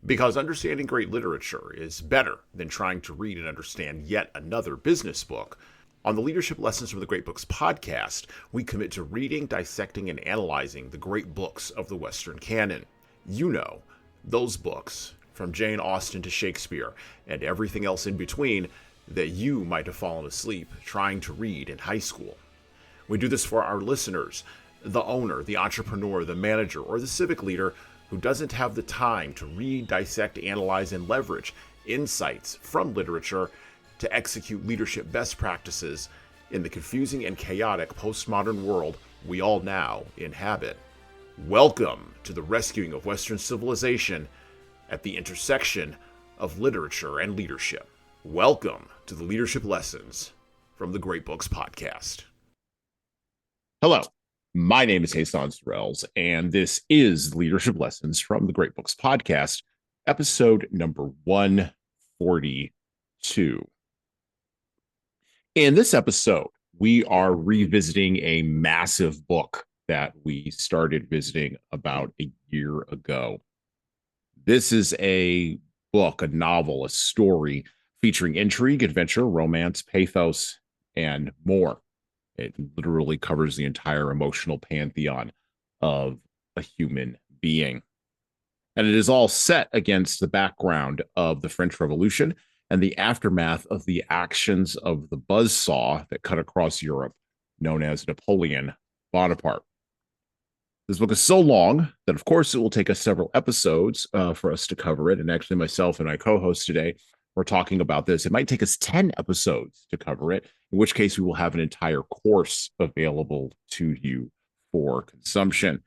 Because understanding great literature is better than trying to read and understand yet another business book. On the Leadership Lessons from the Great Books podcast, we commit to reading, dissecting, and analyzing the great books of the Western canon. You know, those books, from Jane Austen to Shakespeare, and everything else in between, that you might have fallen asleep trying to read in high school. We do this for our listeners, the owner, the entrepreneur, the manager, or the civic leader who doesn't have the time to read, dissect, analyze, and leverage insights from literature to execute leadership best practices in the confusing and chaotic postmodern world we all now inhabit. Welcome to the rescuing of Western civilization at the intersection of literature and leadership. Welcome to the Leadership Lessons from the Great Books podcast. Hello, my name is Jesan Sorrells, and this is Leadership Lessons from the Great Books podcast, episode number 142. In this episode, we are revisiting a massive book that we started visiting about a year ago. This is a book, a novel, a story featuring intrigue, adventure, romance, pathos, and more. It literally covers the entire emotional pantheon of a human being. And it is all set against the background of the French Revolution and the aftermath of the actions of the buzzsaw that cut across Europe, known as Napoleon Bonaparte. This book is so long that, of course, it will take us several episodes for us to cover it. And actually, myself and my co-host today, we're talking about this. It might take us 10 episodes to cover it, in which case we will have an entire course available to you for consumption.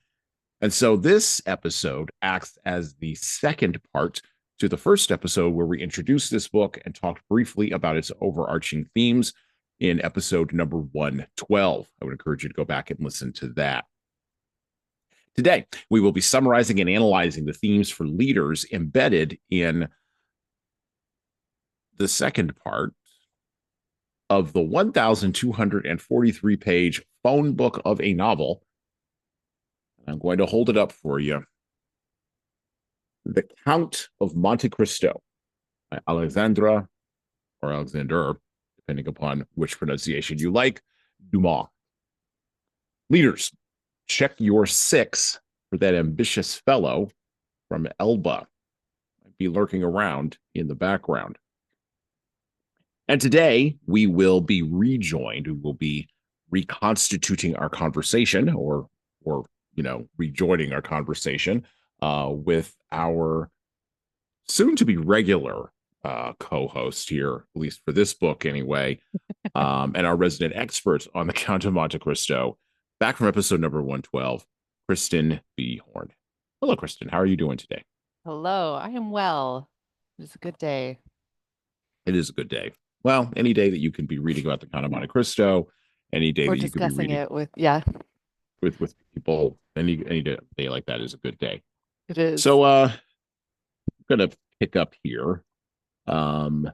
And so this episode acts as the second part to the first episode where we introduced this book and talked briefly about its overarching themes in episode number 112. I would encourage you to go back and listen to that. Today, we will be summarizing and analyzing the themes for leaders embedded in the second part of the 1,243-page phone book of a novel. I'm going to hold it up for you. The Count of Monte Cristo by Alexandre, or Alexander, depending upon which pronunciation you like, Dumas. Leaders, check your 6 for that ambitious fellow from Elba. Might be lurking around in the background. And today we will be rejoined. We will be reconstituting our conversation, or rejoining our conversation with our soon-to-be regular co-host here, at least for this book anyway, and our resident expert on the Count of Monte Cristo, back from episode number 112, Christen Blair Horne. Hello, Christen. How are you doing today? Hello, I am well. It is a good day. It is a good day. Well, any day that you can be reading about the Count of Monte Cristo, any day Or that you can be discussing reading it with people, any day like that is a good day. it is. So I'm gonna pick up here. And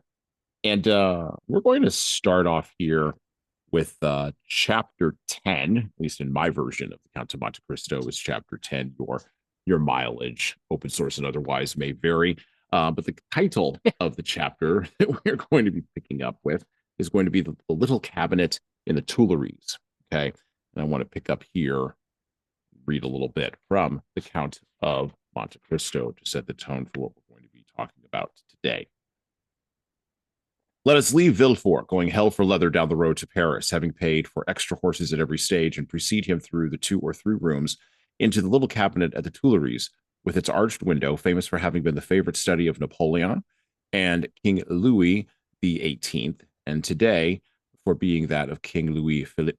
we're going to start off here with chapter 10, at least in my version of the Count of Monte Cristo is chapter 10. Your mileage, open source and otherwise, may vary. But the title of the chapter that we're going to be picking up with is going to be the Little Cabinet in the Tuileries. Okay. And I want to pick up here, read a little bit from the Count of Monte Cristo to set the tone for what we're going to be talking about today. Let us leave Villefort, going hell for leather down the road to Paris, having paid for extra horses at every stage, and precede him through the 2 or 3 rooms into the little cabinet at the Tuileries, with its arched window, famous for having been the favorite study of Napoleon and King Louis XVIII, and today for being that of King Louis Philippe.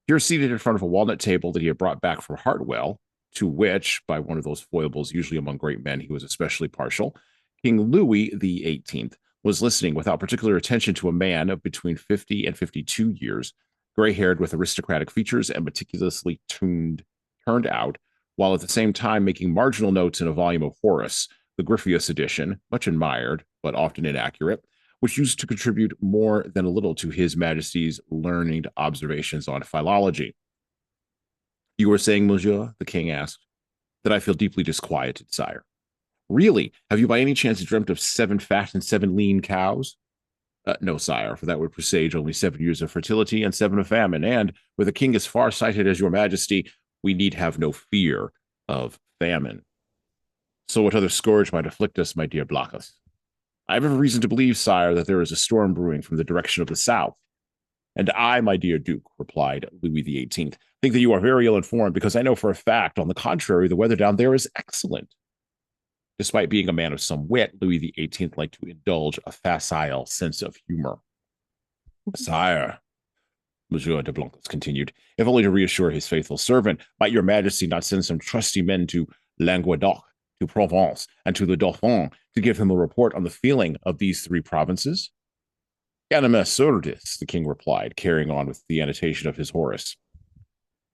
Here, seated in front of a walnut table that he had brought back from Hartwell, to which, by one of those foibles usually among great men, he was especially partial, King Louis XVIII was listening without particular attention to a man of between 50 and 52 years, gray-haired with aristocratic features and meticulously turned out, while at the same time making marginal notes in a volume of Horace, the Gryphius edition, much admired, but often inaccurate, which used to contribute more than a little to His Majesty's learned observations on philology. You were saying, monsieur, the king asked. That I feel deeply disquieted, sire. Really? Have you by any chance dreamt of 7 fat and 7 lean cows? No, sire, for that would presage only 7 years of fertility and 7 of famine. And with a king as far-sighted as your majesty, we need have no fear of famine. So what other scourge might afflict us, my dear Blockus? I have every reason to believe, sire, that there is a storm brewing from the direction of the south. And I, my dear Duke, replied Louis XVIII, think that you are very ill-informed because I know for a fact, on the contrary, the weather down there is excellent. Despite being a man of some wit, Louis XVIII liked to indulge a facile sense of humor. Sire, Monsieur de Blancos continued, if only to reassure his faithful servant, might your majesty not send some trusty men to Languedoc, to Provence, and to the Dauphin to give him a report on the feeling of these 3 provinces? Anima surdis, the king replied, carrying on with the annotation of his Horace.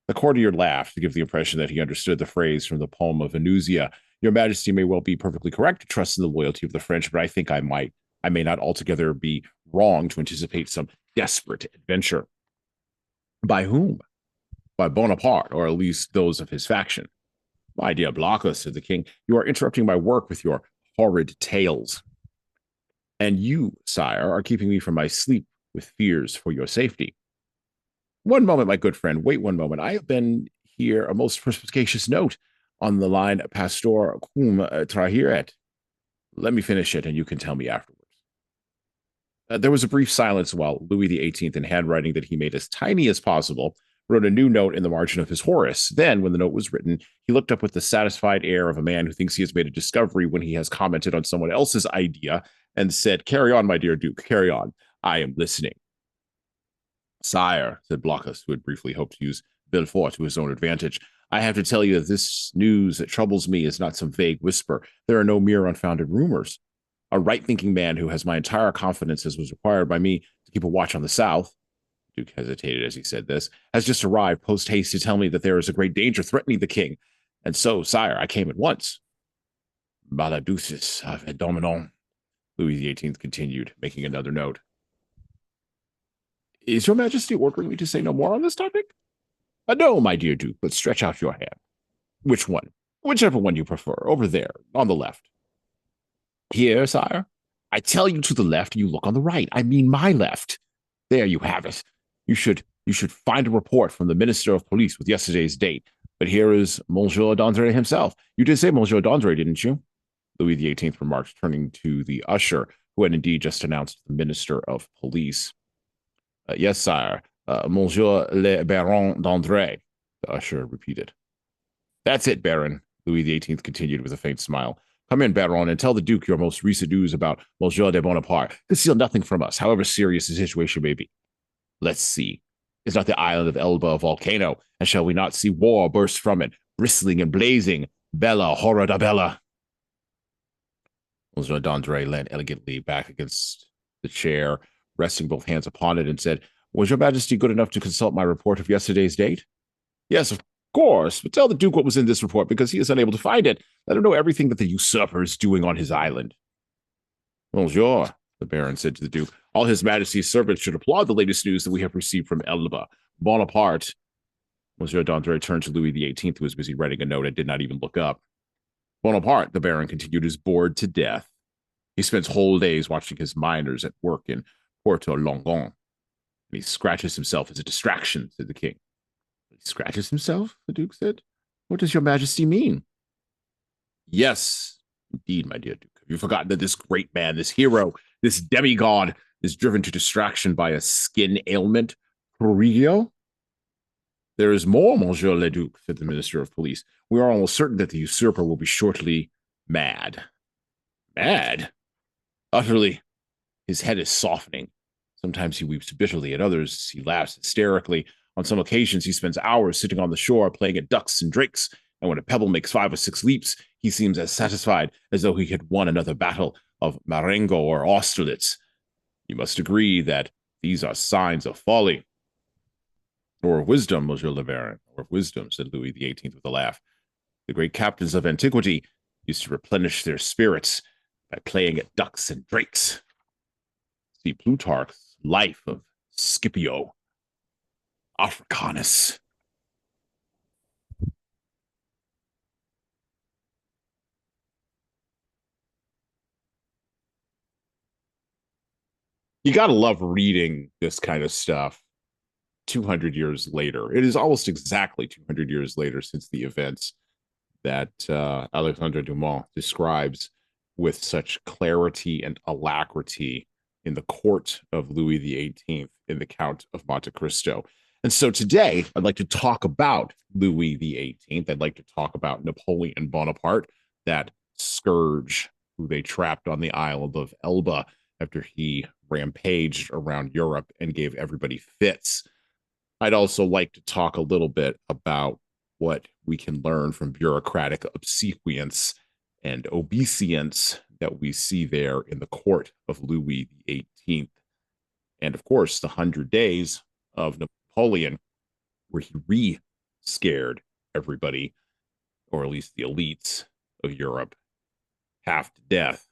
The courtier laughed to give the impression that he understood the phrase from the poem of Venusia. Your majesty may well be perfectly correct to trust in the loyalty of the French, but I think I may not altogether be wrong to anticipate some desperate adventure. By whom? By Bonaparte, or at least those of his faction. My dear Blockus, said the king, you are interrupting my work with your horrid tales. And you, sire, are keeping me from my sleep with fears for your safety. One moment, my good friend, wait one moment. I have been here a most perspicacious note on the line Pastor cum trahiret. Let me finish it, and you can tell me afterwards. There was a brief silence while Louis XVIII, in handwriting that he made as tiny as possible, wrote a new note in the margin of his Horace. Then, when the note was written, he looked up with the satisfied air of a man who thinks he has made a discovery when he has commented on someone else's idea and said, carry on, my dear Duke, carry on. I am listening. Sire, said Blockus, who had briefly hoped to use Villefort to his own advantage, I have to tell you that this news that troubles me is not some vague whisper. There are no mere unfounded rumors. A right-thinking man who has my entire confidence, as was required by me to keep a watch on the South, Duke hesitated as he said this, has just arrived post-haste to tell me that there is a great danger threatening the king. And so, sire, I came at once. Maladucis ave dominum, Louis XVIII continued, making another note. Is your majesty ordering me to say no more on this topic? No, my dear Duke, but stretch out your hand. Which one? Whichever one you prefer. Over there, on the left. Here, sire? I tell you to the left, you look on the right. I mean my left. There you have it. You should find a report from the Minister of Police with yesterday's date. But here is Monsieur d'André himself. You did say Monsieur d'André, didn't you? Louis XVIII remarked, turning to the usher, who had indeed just announced the Minister of Police. Yes, sire. Monsieur le Baron d'André, the usher repeated. That's it, Baron, Louis XVIII continued with a faint smile. Come in, Baron, and tell the Duke your most recent news about Monsieur de Bonaparte. Conceal nothing from us, however serious the situation may be. Let's see. Is not the island of Elba a volcano, and shall we not see war burst from it, bristling and blazing? Bella, horrida bella. Monsieur d'André leaned elegantly back against the chair, resting both hands upon it, and said, Was your majesty good enough to consult my report of yesterday's date? Yes, of course, but tell the Duke what was in this report, because he is unable to find it. Let him know everything that the usurper is doing on his island. Monsieur, the Baron said to the Duke, all his majesty's servants should applaud the latest news that we have received from Elba. Bonaparte. Monsieur d'André turned to Louis XVIII, who was busy writing a note and did not even look up. Bonaparte, the Baron continued, is bored to death. He spends whole days watching his miners at work in Porto Longon. And he scratches himself as a distraction, said the king. He scratches himself, the Duke said. What does your majesty mean? Yes, indeed, my dear Duke. Have you forgotten that this great man, this hero, this demigod, is driven to distraction by a skin ailment? Prurigio? There is more, Monsieur le Duc, said the Minister of Police. We are almost certain that the usurper will be shortly mad. Mad? Utterly. His head is softening. Sometimes he weeps bitterly, at others he laughs hysterically. On some occasions he spends hours sitting on the shore playing at ducks and drakes, and when a pebble makes 5 or 6 leaps, he seems as satisfied as though he had won another battle of Marengo or Austerlitz. You must agree that these are signs of folly. Or of wisdom, Monsieur le Baron, or of wisdom, said Louis XVIII with a laugh. The great captains of antiquity used to replenish their spirits by playing at ducks and drakes. See Plutarch's Life of Scipio. Africanus. You got to love reading this kind of stuff 200 years later. It is almost exactly 200 years later since the events that Alexandre Dumas describes with such clarity and alacrity in the court of Louis XVIII in the Count of Monte Cristo. And so today, I'd like to talk about Louis XVIII. I'd like to talk about Napoleon Bonaparte, that scourge who they trapped on the island of Elba after he rampaged around Europe and gave everybody fits. I'd also like to talk a little bit about what we can learn from bureaucratic obsequience and obeisance that we see there in the court of Louis XVIII. And of course, the 100 Days of Napoleon, where he re-scared everybody, or at least the elites of Europe, half to death.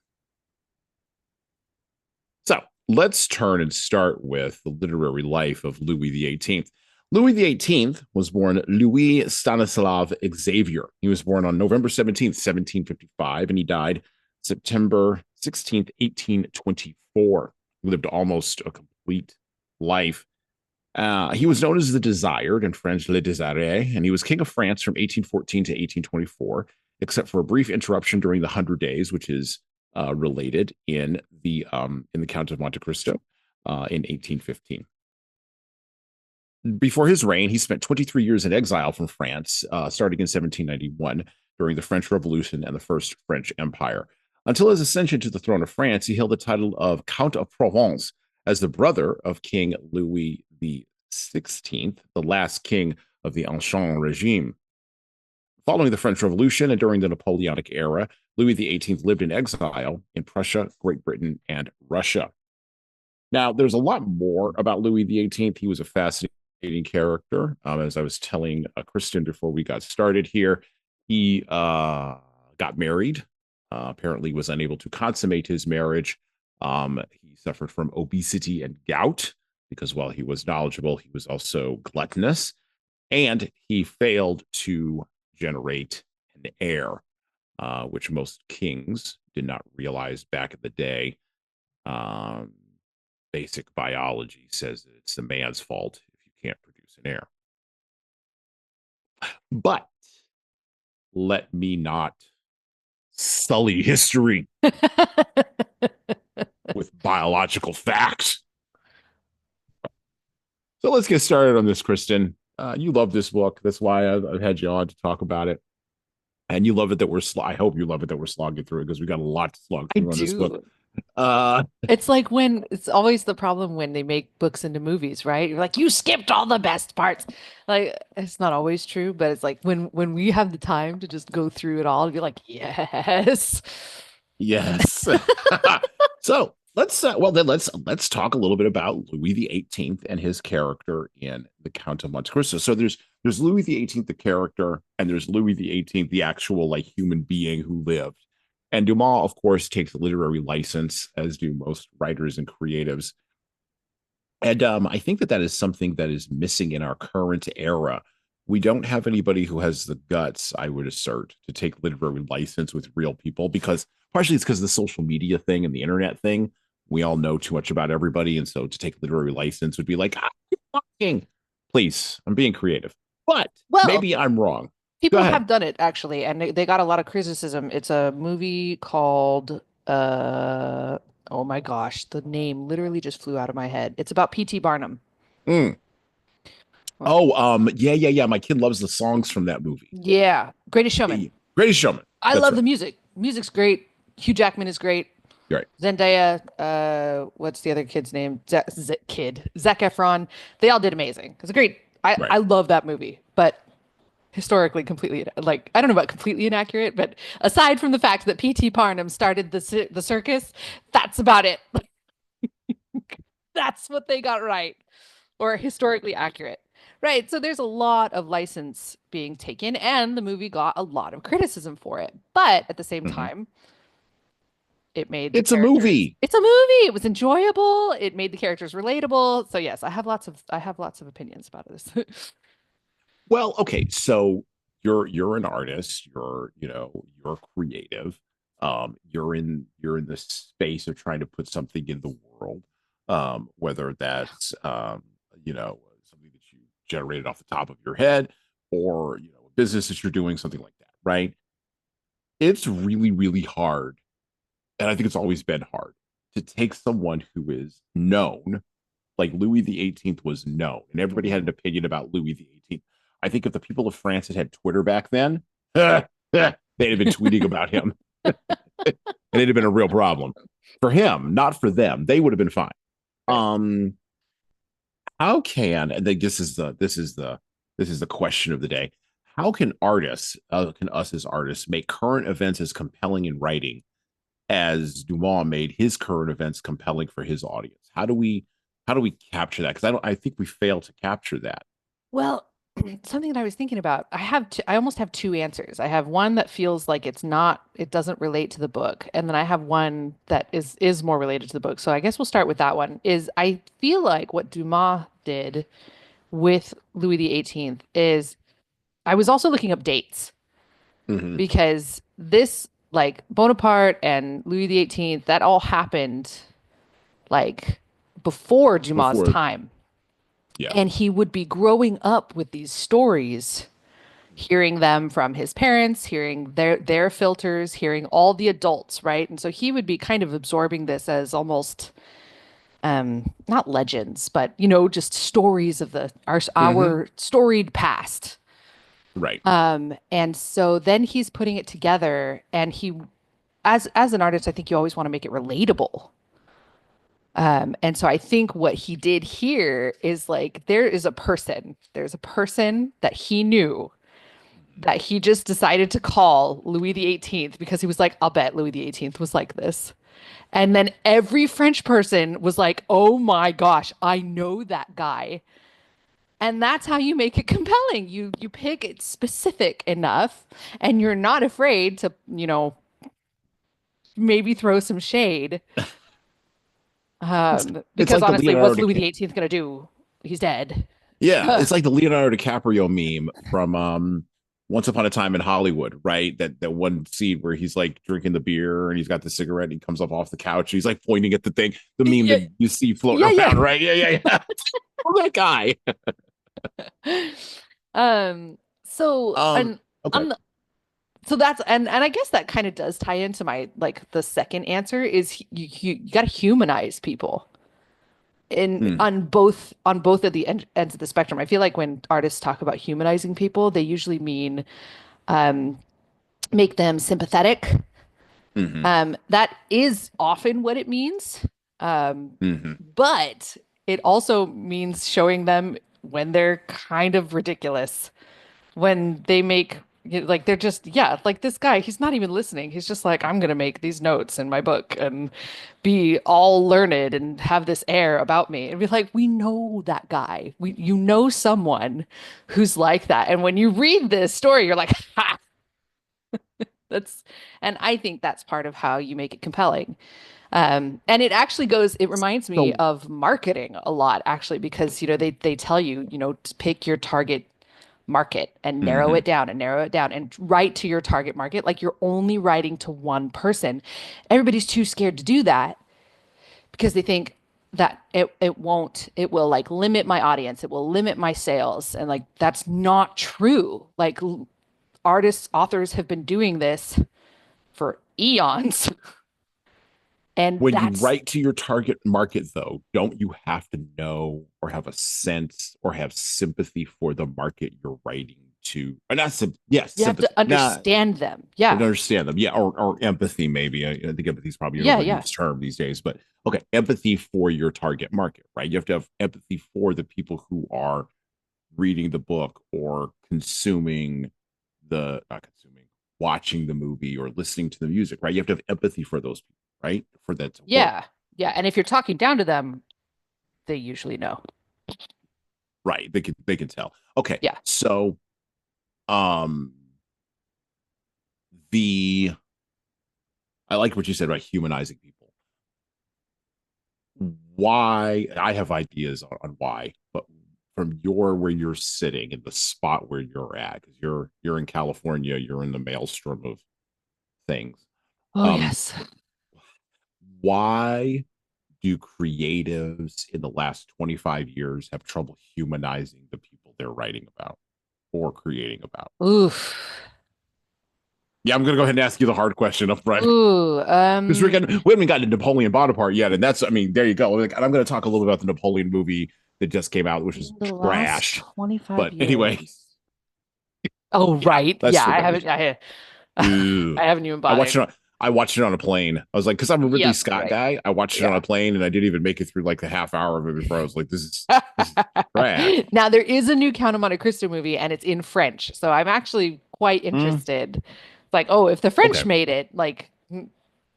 So let's turn and start with the literary life of Louis XVIII. Louis XVIII was born Louis Stanislav Xavier. He was born on November 17th, 1755, and he died September 16th, 1824. He lived almost a complete life. He was known as the Desired, in French, Le Désiré, and he was King of France from 1814 to 1824, except for a brief interruption during the 100 Days, which is related in the Count of Monte Cristo in 1815. Before his reign, he spent 23 years in exile from France, starting in 1791 during the French Revolution and the First French Empire. Until his ascension to the throne of France, he held the title of Count of Provence as the brother of King Louis XVI, the last king of the Ancien regime. Following the French Revolution and during the Napoleonic era, Louis XVIII lived in exile in Prussia, Great Britain, and Russia. Now, there's a lot more about Louis XVIII. He was a fascinating character. As I was telling Christen before we got started here, he got married, apparently was unable to consummate his marriage. He suffered from obesity and gout because while he was knowledgeable, he was also gluttonous, and he failed to generate an heir, which most kings did not realize back in the day. Basic biology says that it's the man's fault if you can't produce an heir. But let me not sully history with biological facts. So let's get started on this, Christen. You love this book. That's why I've had you on to talk about it. And you love it that I hope you love it that we're slogging through it because we got a lot to slog I through on this book. do. It's like when it's always the problem when they make books into movies, right? You're like, you skipped all the best parts. Like it's not always true, but it's like when we have the time to just go through it all and be like, yes. Yes. So let's talk a little bit about Louis XVIII and his character in the Count of Monte Cristo. So there's Louis XVIII the character, and there's Louis XVIII the actual like human being who lived. And Dumas, of course, takes a literary license, as do most writers and creatives. And I think that is something that is missing in our current era. We don't have anybody who has the guts, I would assert, to take literary license with real people because partially it's because of the social media thing and the internet thing. We all know too much about everybody. And so to take literary license would be like, fucking, please, I'm being creative. But Well, maybe I'm wrong. Go people ahead. have done it actually, and they got a lot of criticism. It's a movie called oh my gosh, the name literally just flew out of my head. It's about P.T. Barnum. Mm. Well, Oh, yeah. My kid loves the songs from that movie. yeah, Greatest Yeah, Showman. yeah. Greatest Showman. I That's love right. the music. Music's great. Hugh Jackman is great. You're right. Zendaya, what's the other kid's name? Zac Efron. They all did amazing. It's great. Right. I love that movie, but historically completely like I don't know about completely inaccurate, but aside from the fact that P.T. Barnum started the circus, that's about it. That's what they got right or historically accurate. Right. So there's a lot of license being taken, and the movie got a lot of criticism for it. But at the same Mm-hmm. time, it made the It's a characters. movie. It's a movie. It was enjoyable. It made the characters relatable. So yes, I have lots of opinions about this. Well, okay, so you're an artist, you're creative. You're in the space of trying to put something in the world. whether that's something that you generated off the top of your head, or a business that you're doing, something like that, right? It's really, really hard, and I think it's always been hard to take someone who is known, like Louis the 18th was known, and everybody had Mhm. an opinion about Louis the 18th. I think if the people of France had Twitter back then, they'd have been tweeting about him, and it'd have been a real problem for him, not for them. They would have been fine. Right. Um, how can, and this is the question of the day. How can artists, can us as artists, make current events as compelling in writing as Dumas made his current events compelling for his audience? How do we capture that? Because I think we fail to capture that. Well, something that I was thinking about, I almost have two answers. I have one that feels like it doesn't relate to the book, and then I have one that is more related to the book. So I guess we'll start with that one. Is I feel like what Dumas did with Louis the 18th is I was also looking up dates Mm-hmm. because this like Bonaparte and Louis the 18th, that all happened like before Dumas' Before, time. yeah. And he would be growing up with these stories, hearing them from his parents, hearing their filters, hearing all the adults, right? And so he would be kind of absorbing this as almost not legends, but just stories of Mm-hmm. our storied past. Right. And so then he's putting it together, and he as an artist, I think you always want to make it relatable. And so I think what he did here is like there's a person that he knew that he just decided to call Louis the 18th because he was like, I'll bet Louis the 18th was like this. And then every French person was like, oh my gosh, I know that guy. And that's how you make it compelling. You pick it specific enough and you're not afraid to, maybe throw some shade. It's it's Because like the honestly, Leonardo what's Louis DiCaprio. the 18th gonna do? He's dead. Yeah, it's like the Leonardo DiCaprio meme from Once Upon a Time in Hollywood, right? That one scene where he's like drinking the beer and he's got the cigarette and he comes up off the couch and he's like pointing at the thing, the meme Yeah, that you see floating yeah, around, yeah. right? Yeah, yeah, yeah. Oh, that guy. So Um, and okay. on the so that's and I guess that kind of does tie into my like the second answer is you got to humanize people in Hmm. on both of the ends of the spectrum. I feel like when artists talk about humanizing people, they usually mean um, make them sympathetic. Hmm. That is often what it means. Um, Hmm. but it also means showing them when they're kind of ridiculous, when they make like they're just like this guy, he's not even listening. He's just like, I'm gonna make these notes in my book and be all learned and have this air about me. And be like, we know that guy. You know someone who's like that. And when you read this story, you're like, ha, that's and I think that's part of how you make it compelling. And it reminds me So, of marketing a lot, actually, because, they tell you, to pick your target market and narrow hmm it down and narrow it down and write to your target market. Like you're only writing to one person. Everybody's too scared to do that because they think that it will like limit my audience. It will limit my sales. And like, that's not true. Like artists, authors have been doing this for eons. And when you that's write to your target market, though, don't you have to know or have a sense or have sympathy for the market you're writing to? Or not yes, You have to sympathy. Not understand them. and Yeah. understand them. Yeah, or empathy, maybe. I think empathy is probably an Yeah. Yeah. overused term these days, but okay, empathy for your target market, right? You have to have empathy for the people who are reading the book or consuming not consuming, watching the movie or listening to the music, right? You have to have empathy for those people, right? For that to work, Yeah. Yeah. And if you're talking down to them, they usually know. right? They can tell. Okay, Yeah. so um the I like what you said about humanizing people. Why I have ideas on why, but from where you're sitting in the spot where you're at, because you're in California, you're in the maelstrom of things. Oh, Um, yes. why do creatives in the last 25 years have trouble humanizing the people they're writing about or creating about? Oof. Yeah, I'm going to go ahead and ask you the hard question up front. Ooh. Because we haven't gotten to Napoleon Bonaparte yet. And that's, I mean, there you go. And I'm going to talk a little bit about the Napoleon movie that just came out, which is In the last trash. 25 But anyway, years. Oh, yeah, right. that's Yeah, the I movie. haven't I Ew. haven't even I bought watched it. it on, I watched it on a plane. I was like, because I'm a Ridley Yep, Scott right. guy. I watched it on Yeah. a plane and I didn't even make it through like the half hour of it before I was like, this is trash. Now there is a new Count of Monte Cristo movie and it's in French. So I'm actually quite Mm, interested. It's like, oh, if the French okay. made it, like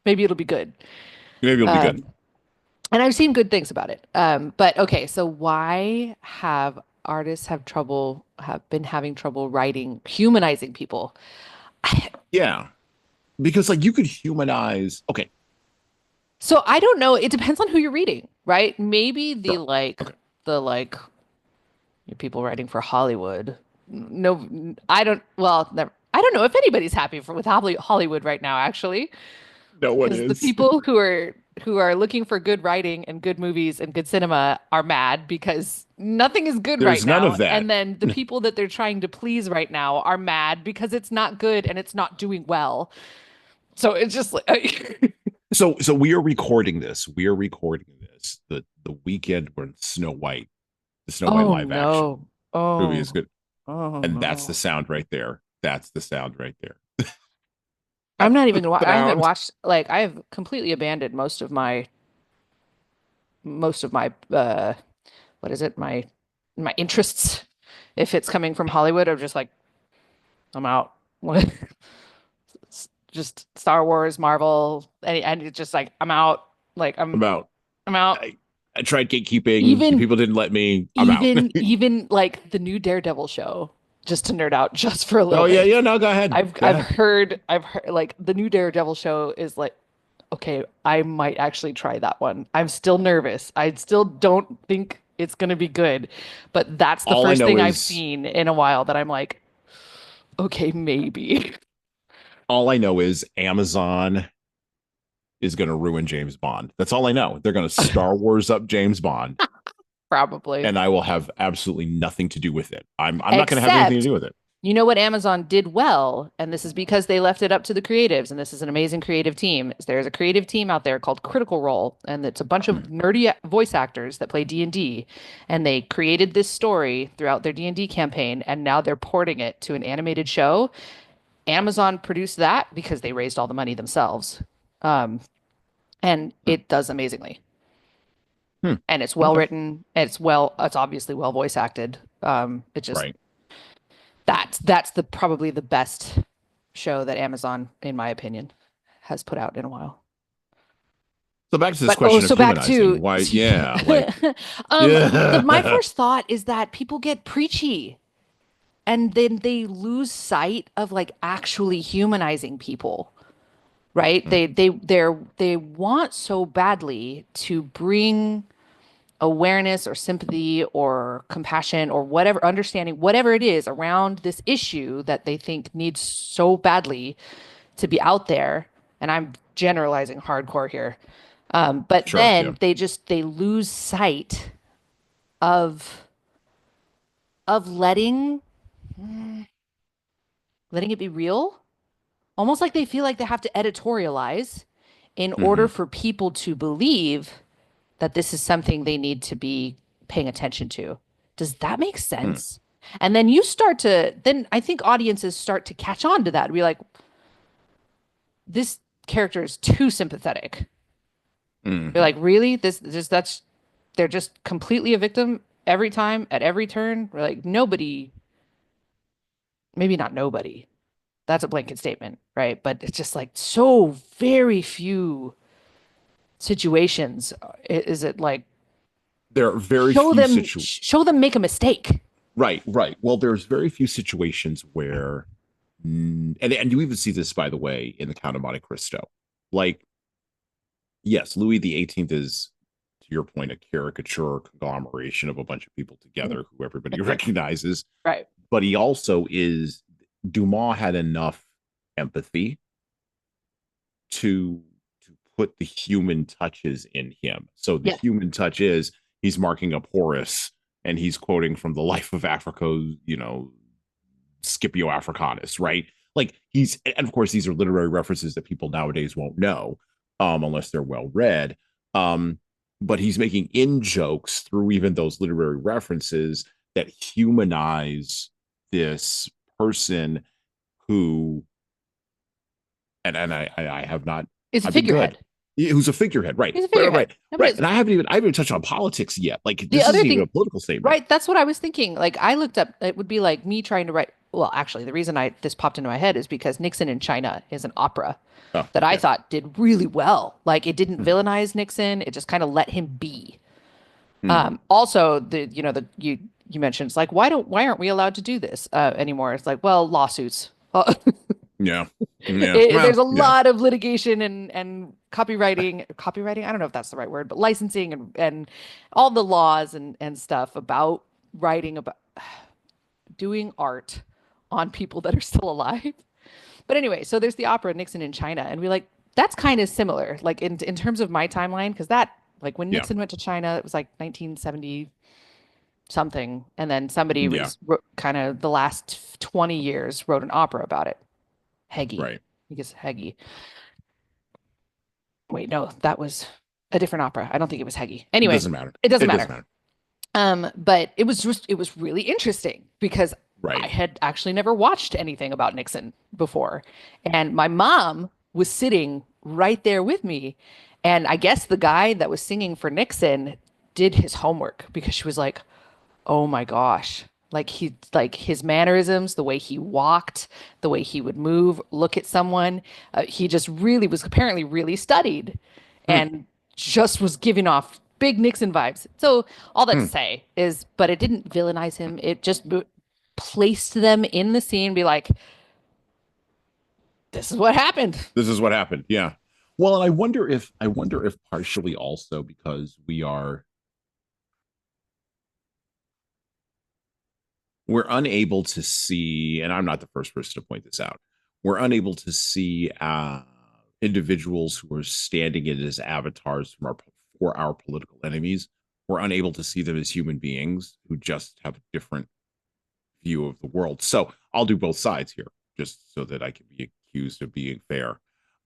maybe it'll be good. Maybe it'll be good. Um, and I've seen good things about it. But okay, so why have artists have been having trouble writing, humanizing people? Yeah. Because like you could humanize. Okay. So I don't know. It depends on who you're reading, right? Maybe Sure. Okay. the like people writing for Hollywood. No, I don't. Well, never. I don't know if anybody's happy with Hollywood right now, actually, No one because the is. people who are looking for good writing and good movies and good cinema are mad because nothing is good right There's none now. of that. And then the people that they're trying to please right now are mad because it's not good and it's not doing well. So it's just like So we are recording this. We are recording this the weekend when the Snow White oh live action no. movie is Oh, good. oh And that's the no. sound right there. That's the sound right there. I'm That's not the even I haven't sound. watched like I have completely abandoned most of my what is it? My interests. If it's coming from Hollywood, I'm just like I'm out. Just Star Wars, Marvel, and it's just like I'm out. Like About I'm out. I tried gatekeeping. The Even people didn't let me. I'm out. even like the new Daredevil show, just to nerd out just for a little Oh yeah, bit. yeah. No, go ahead. Go ahead. I've heard like the new Daredevil show is like okay, I might actually try that one. I'm still nervous. I still don't think it's gonna be good, but that's the All I first know thing I've is seen in a while that I'm like, okay, maybe. all I know is Amazon is going to ruin James Bond. That's all I know. They're going to Star Wars up James Bond, Probably. and I will have absolutely nothing to do with it. I'm not going to have anything to Except, do with it. you know what Amazon did well, and this is because they left it up to the creatives, and this is an amazing creative team. There's a creative team out there called Critical Role, and it's a bunch of Hmm. nerdy voice actors that play D&D, and they created this story throughout their D&D campaign, and now they're porting it to an animated show. Amazon produced that because they raised all the money themselves. Um, and Hmm. it does amazingly. Hmm. And it's well Okay. written. It's obviously well voice acted. It just Right. that's the probably the best show that Amazon, in my opinion, has put out in a while. So back to this But oh, question of so back humanizing. to Why? Yeah. Like. my Yeah. first thought is that people get preachy and then they lose sight of like actually humanizing people, right? Hmm. They want so badly to bring awareness or sympathy or compassion or whatever understanding whatever it is around this issue that they think needs so badly to be out there, and I'm generalizing hardcore here, but Sure. Yeah. then they lose sight of letting it be real, almost like they feel like they have to editorialize in order Hmm. for people to believe that this is something they need to be paying attention to. Does that make Hmm. sense? And then then I think audiences start to catch on to that. Be like, this character is too sympathetic. You're Hmm. like, really? They're just completely a victim every time at every turn. We're like, nobody, maybe not nobody. That's a blanket statement, right? But it's just like so very few situations. Is it like There are very few situations. show them make a mistake? Right. Right. Well, there's very few situations where, and you even see this, by the way, in the Count of Monte Cristo. Like, yes, Louis XVIII is, to your point, a caricature conglomeration of a bunch of people together who everybody recognizes. Right. But he also is, Dumas had enough empathy to put the human touches in him. So the Yeah. human touch is he's marking up Horace and he's quoting from the Life of Africa, Scipio Africanus, right? Like and of course, these are literary references that people nowadays won't know, unless they're well read. Um, but he's making in jokes through even those literary references that humanize this person who, and I have not, It's a I've been good. figurehead. Who's a figurehead, right? He's a Right, right, figurehead. right, Nobody right. is. And I haven't even touched on politics yet. Like The this other isn't even a thing, political statement. right? That's what I was thinking. Like I looked up, it would be like me trying to write. Well, actually, the reason I this popped into my head is because Nixon in China is an opera Oh, that I yeah. thought did really well. Like it didn't Mhm. villainize Nixon; it just kind of let him be. Mhm. Also, you mentioned it's like why aren't we allowed to do this anymore? It's like well lawsuits. Yeah. Yeah. There's Well, a yeah. lot of litigation and copywriting. I don't know if that's the right word, but licensing and all the laws and stuff about writing about doing art on people that are still alive. But anyway, so there's the opera Nixon in China, and we like that's kind of similar, like in terms of my timeline, because that like when Yeah. Nixon went to China, it was like 1970 something, and then somebody Yeah. was kind of the last 20 years wrote an opera about it. Heggie, Right. I guess Heggie. Wait, no, that was a different opera. I don't think it was Heggie. It Anyway, doesn't matter. it doesn't It doesn't matter. matter. But it was really interesting because I Right. had actually never watched anything about Nixon before. And my mom was sitting right there with me. And I guess the guy that was singing for Nixon did his homework because she was like, oh my gosh. Like his mannerisms, the way he walked, the way he would move, look at someone. He just really was apparently really studied Hmm. and just was giving off big Nixon vibes. So all that to Hmm. say is, but it didn't villainize him. It just placed them in the scene, be like, this is what happened. This is what happened. Yeah. Well, and I wonder if partially also because we're unable to see, and I'm not the first person to point this out. We're unable to see individuals who are standing in as avatars for our political enemies. We're unable to see them as human beings who just have a different view of the world. So I'll do both sides here, just so that I can be accused of being fair.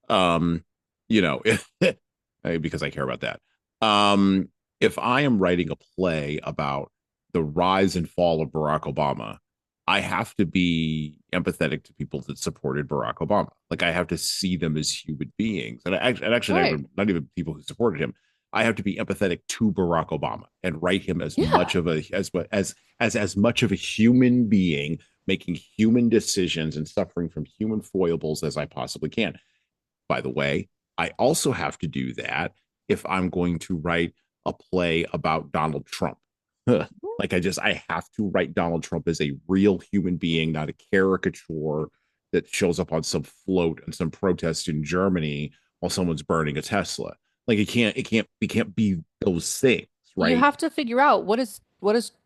Um, because I care about that. Um, if I am writing a play about the rise and fall of Barack Obama, I have to be empathetic to people that supported Barack Obama. Like I have to see them as human beings, and actually Right. not even people who supported him. I have to be empathetic to Barack Obama and write him as Yeah. much of a as much of a human being making human decisions and suffering from human foibles as I possibly can. By the way, I also have to do that if I'm going to write a play about Donald Trump. I have to write Donald Trump as a real human being, not a caricature that shows up on some float and some protest in Germany while someone's burning a Tesla. Like it can't be those things, You right? have to figure out what is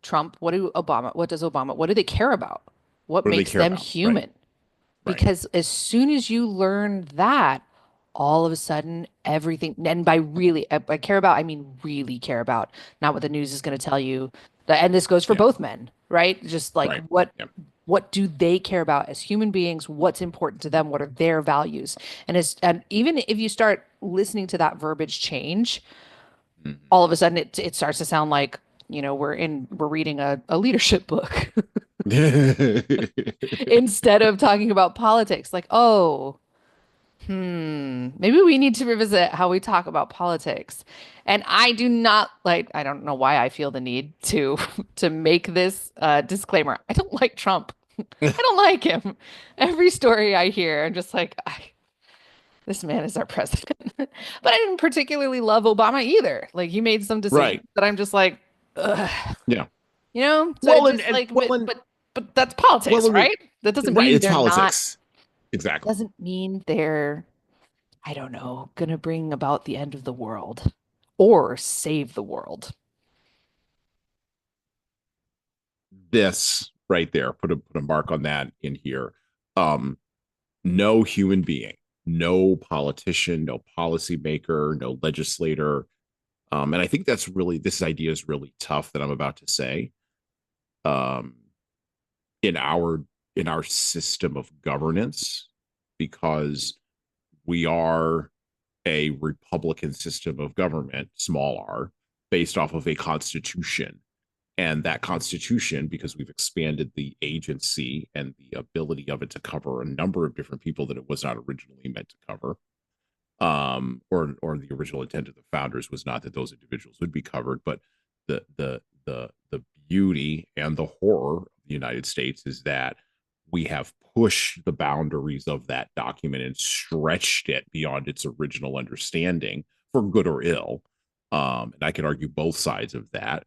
Trump, what does Obama, what do they care about? What What do they makes care them about? Right, human? right. Because as soon as you learn that, all of a sudden everything, and by really, I care about, I mean really care about, not what the news is going to tell you. And this goes for Yeah, both men, right? Just like right. Yeah. what do they care about as human beings? What's important to them? What are their values? And even if you start listening to that verbiage change, Mhm. all of a sudden it starts to sound like, we're reading a leadership book instead of talking about politics. Like, oh, maybe we need to revisit how we talk about politics. And I do not like, I don't know why I feel the need to to make this disclaimer. I don't like Trump. I don't like him. Every story I hear, I'm just like, this man is our president. But I didn't particularly love Obama either. Like he made some decisions Right. that I'm just like, ugh. Yeah. So it Well, just like, well, and but that's politics, well, right? That doesn't right. mean It's they're not, politics. Exactly. doesn't mean they're, I don't know, gonna bring about the end of the world or save the world. This right there, put a mark on that in here. Um, no human being no politician, no policymaker, no legislator. And I think that's really, this idea is really tough that I'm about to say. Um, in our system of governance, because we are a republican system of government, small r, based off of a constitution. And that constitution, because we've expanded the agency and the ability of it to cover a number of different people that it was not originally meant to cover, or the original intent of the founders was not that those individuals would be covered, but the beauty and the horror of the United States is that we have pushed the boundaries of that document and stretched it beyond its original understanding, for good or ill. And I can argue both sides of that.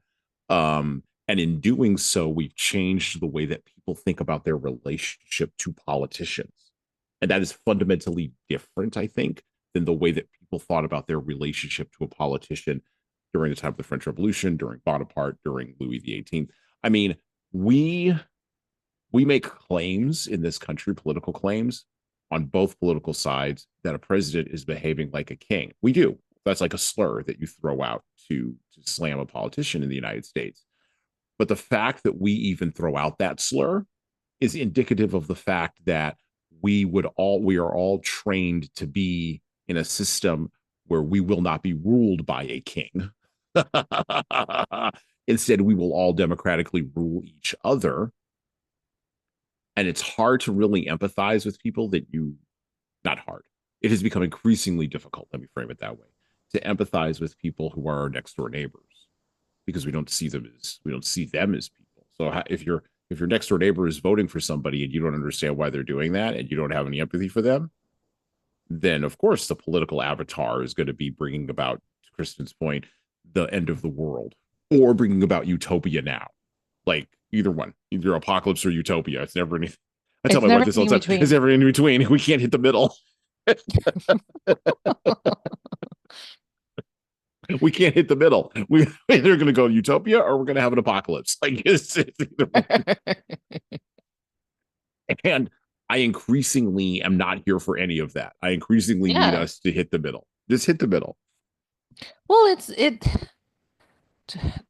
And in doing so, we've changed the way that people think about their relationship to politicians. And that is fundamentally different, I think, than the way that people thought about their relationship to a politician during the time of the French Revolution, during Bonaparte, during Louis XVIII. I mean, we make claims in this country, political claims on both political sides, that a president is behaving like a king. We do. That's like a slur that you throw out to slam a politician in the United States. But the fact that we even throw out that slur is indicative of the fact that we are all trained to be in a system where we will not be ruled by a king. Instead, we will all democratically rule each other. And it's hard to really empathize with people that not hard. It has become increasingly difficult, let me frame it that way, to empathize with people who are our next door neighbors, because we don't see them as people. So if your next door neighbor is voting for somebody and you don't understand why they're doing that and you don't have any empathy for them, then of course the political avatar is going to be bringing about, to Kristen's point, the end of the world, or bringing about utopia now. Like either one, either apocalypse or utopia. It's never anything. I tell It's my wife never this in all the time. between. It's never in between. We can't hit the middle. We can't hit the middle. We're either going to go to utopia or we're going to have an apocalypse. Like it's either one. And I increasingly am not here for any of that. I increasingly need Yeah. us to hit the middle. Just hit the middle. Well,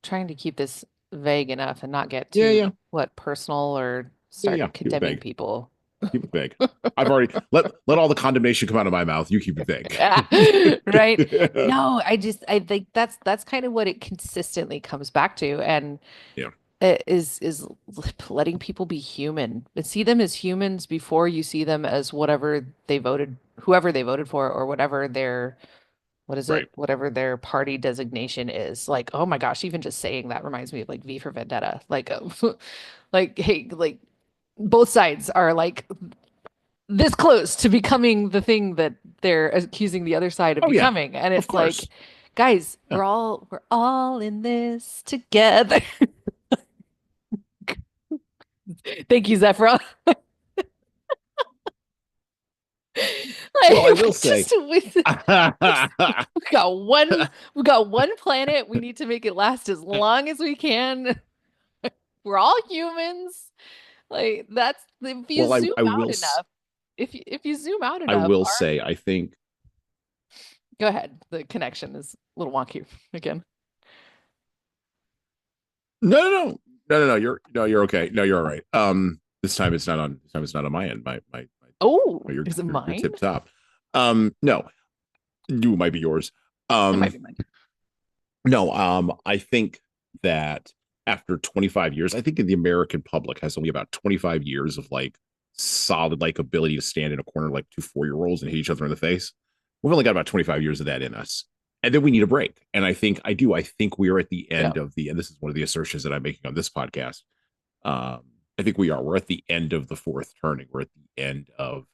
trying to keep this vague enough and not get Yeah, too yeah, personal or yeah, start yeah. Keep it condemning vague. people. Keep it vague. I've already let all the condemnation come out of my mouth. You keep it vague. Right? No, I think that's kind of what it consistently comes back to, and Yeah. it is letting people be human and see them as humans before you see them as whoever they voted for, or whatever their what is Right. it? Whatever their party designation is. Like, oh my gosh, even just saying that reminds me of like V for Vendetta. Like, like, hey, like both sides are like this close to becoming the thing that they're accusing the other side of Oh yeah. becoming. And Of it's like, course. guys, Yeah. we're all in this together. Thank you, Zephyr. Well, I Like, will say, we got one planet. We need to make it last as long as we can. We're all humans. Like that's if you well, zoom out enough, if you zoom out I enough, will say, I think go ahead. The connection is a little wonky again. no. You're okay. No, you're all right. This time it's not on my end. Oh, You're is it you're mine? tip top. No, you might be yours. It might Um, be mine. no, I think that after 25 years, I think the American public has only about 25 years of like solid like ability to stand in a corner like two 4-year-olds and hit each other in the face. We've only got about 25 years of that in us. And then we need a break. And I think we are at the Yeah. end of and this is one of the assertions that I'm making on this podcast. Um, I think we're at the end of the fourth turning. We're at the end of,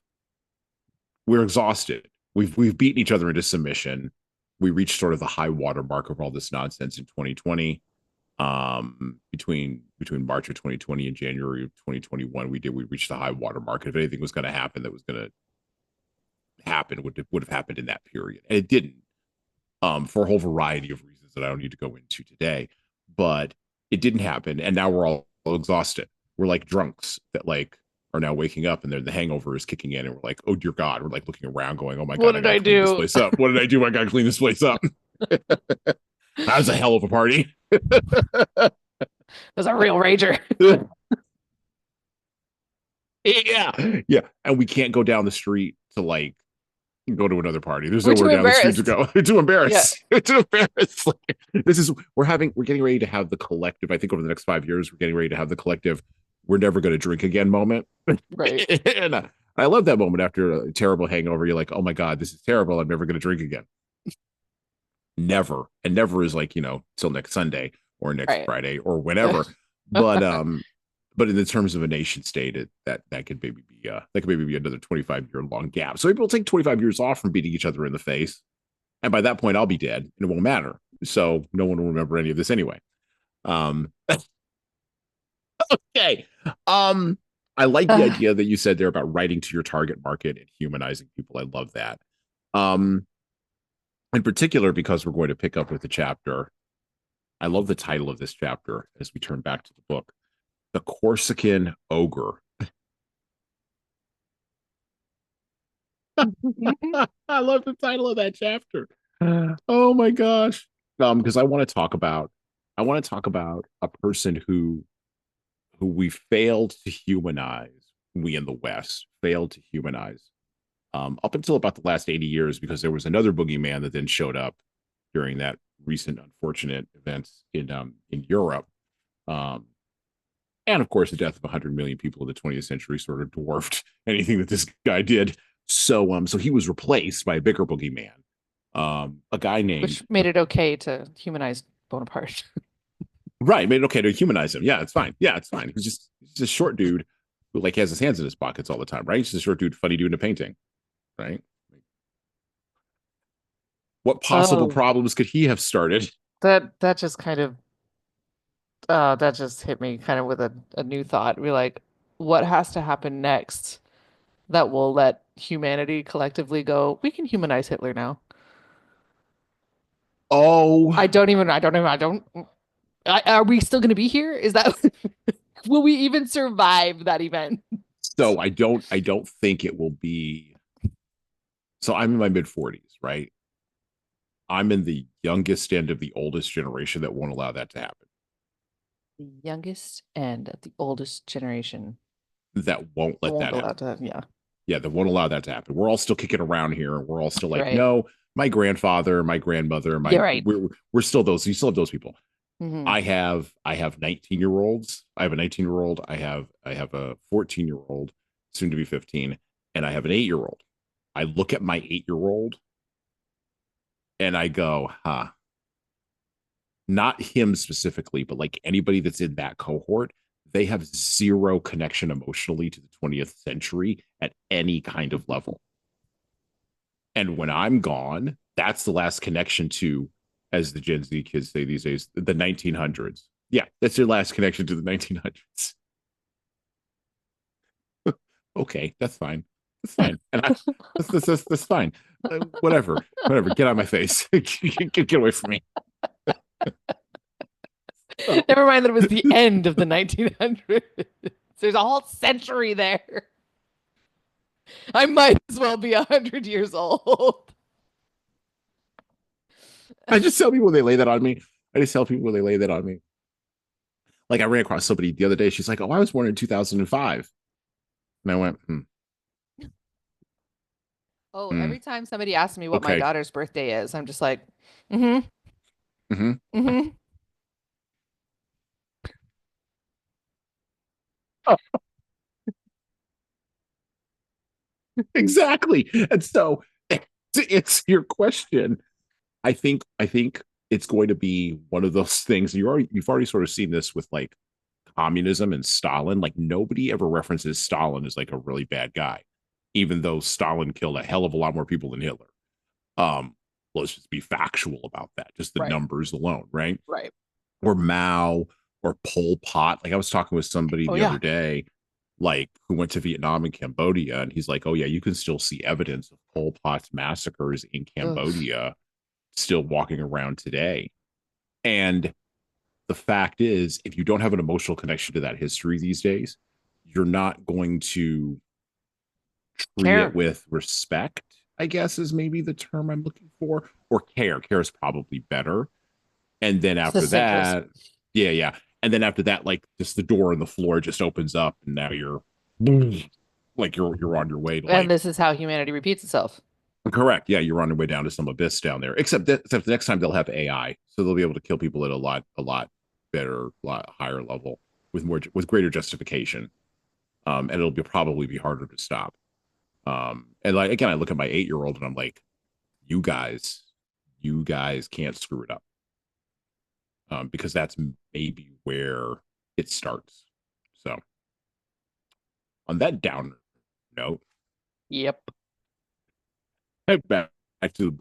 we're exhausted. We've beaten each other into submission. We reached sort of the high water mark of all this nonsense in 2020. Between March of 2020 and January of 2021, we reached the high water mark. If anything was going to happen that was going to happen, would have happened in that period, and it didn't. For a whole variety of reasons that I don't need to go into today, but it didn't happen, and now we're all exhausted. We're like drunks that like are now waking up and then the hangover is kicking in and we're like, oh dear God, we're like looking around going, oh my What God, I did gotta I clean this do? place up. What did I do? I gotta clean this place up. That was a hell of a party. It was a real rager. Yeah. Yeah. And we can't go down the street to like go to another party. There's We're nowhere too down the street to embarrassed. go. They're too Yeah. embarrassed. They're too embarrassed. Like, we're getting ready to have the collective. I think over the next 5 years, we're getting ready to have the collective. We're never going to drink again moment. Right. And I love that moment after a terrible hangover. You're like, oh my God, this is terrible. I'm never going to drink again. Never. And never is like, till next Sunday or next Right. Friday or whenever. But in the terms of a nation state, that could maybe be another 25-year long gap. So maybe we'll take 25 years off from beating each other in the face, and by that point, I'll be dead, and it won't matter. So no one will remember any of this anyway. Okay. I like the idea that you said there about writing to your target market and humanizing people. I love that. In particular, because we're going to pick up with the chapter. I love the title of this chapter as we turn back to the book. The Corsican Ogre. I love the title of that chapter. Oh my gosh. Because I want to talk about a person who we failed to humanize, we in the West failed to humanize up until about the last 80 years, because there was another boogeyman that then showed up during that recent unfortunate events in Europe. And of course, the death of 100 million people in the 20th century sort of dwarfed anything that this guy did. So he was replaced by a bigger boogeyman, a guy named, Which made it okay to humanize Bonaparte. right, made it okay to humanize him. Yeah, it's fine. Yeah, it's fine. He's a short dude who like has his hands in his pockets all the time, right? He's just a short dude, funny dude in a painting, right? What possible Oh, problems could he have started? that just kind of that just hit me kind of with a new thought. We're like, what has to happen next that will let humanity collectively go, we can humanize Hitler now? Oh, Are we still going to be here? Is that, will we even survive that event? so I don't think it will be. So I'm in my mid 40s, right? I'm in the youngest end of the oldest generation that won't allow that to happen. The youngest and the oldest generation That won't let won't that allow happen. to, yeah, Yeah, that won't allow that to happen. We're all still kicking around here. We're all still like, right. no, my grandfather, my grandmother, Yeah, right. we're still those. You still have those people. Hmm. I have 19-year-olds. I have a 19-year-old. I have a 14-year-old, soon to be 15, and I have an 8-year-old. I look at my 8-year-old and I go, huh. Not him specifically, but like anybody that's in that cohort, they have zero connection emotionally to the 20th century at any kind of level. And when I'm gone, that's the last connection to, as the Gen Z kids say these days, the 1900s. Yeah, that's your last connection to the 1900s. Okay, that's fine. That's fine. And that's fine. Whatever. Get out of my face. Get away from me. Never mind that it was the end of the 1900s. There's a whole century there. I might as well be 100 years old. I just tell people when they lay that on me. I just tell people when they lay that on me. Like I ran across somebody the other day. She's like, "Oh, I was born in 2005," and I went, Oh, hmm, every time somebody asks me what my okay, daughter's birthday is, I'm just like, mm-hmm, mm-hmm. mm-hmm. Oh, exactly." And so, to answer your question, I think it's going to be one of those things. You've already sort of seen this with like communism and Stalin. Like nobody ever references Stalin as like a really bad guy, even though Stalin killed a hell of a lot more people than Hitler. Um, let's just be factual about that, just the Right, numbers alone, right? right. Or Mao or Pol Pot. Like I was talking with somebody Oh the yeah. other day, like who went to Vietnam and Cambodia, and he's like, "Oh yeah, you can still see evidence of Pol Pot's massacres in Ugh. Cambodia still walking around today." And the fact is, if you don't have an emotional connection to that history these days, you're not going to treat it Care. with respect, I guess is maybe the term I'm looking for, or care. Care is probably better. And then It's the after simplest. that, yeah, yeah. And then after that, like just the door and the floor just opens up, and now you're like you're on your way to And like this is how humanity repeats itself. correct. Yeah, you're on your way down to some abyss down there. Except the next time they'll have AI, so they'll be able to kill people at a lot better, lot higher level with greater justification. And it'll probably be harder to stop. And like again, I look at my 8-year old and I'm like, you guys, you guys can't screw it up. Because that's maybe where it starts. So on that down note, Yep. head back to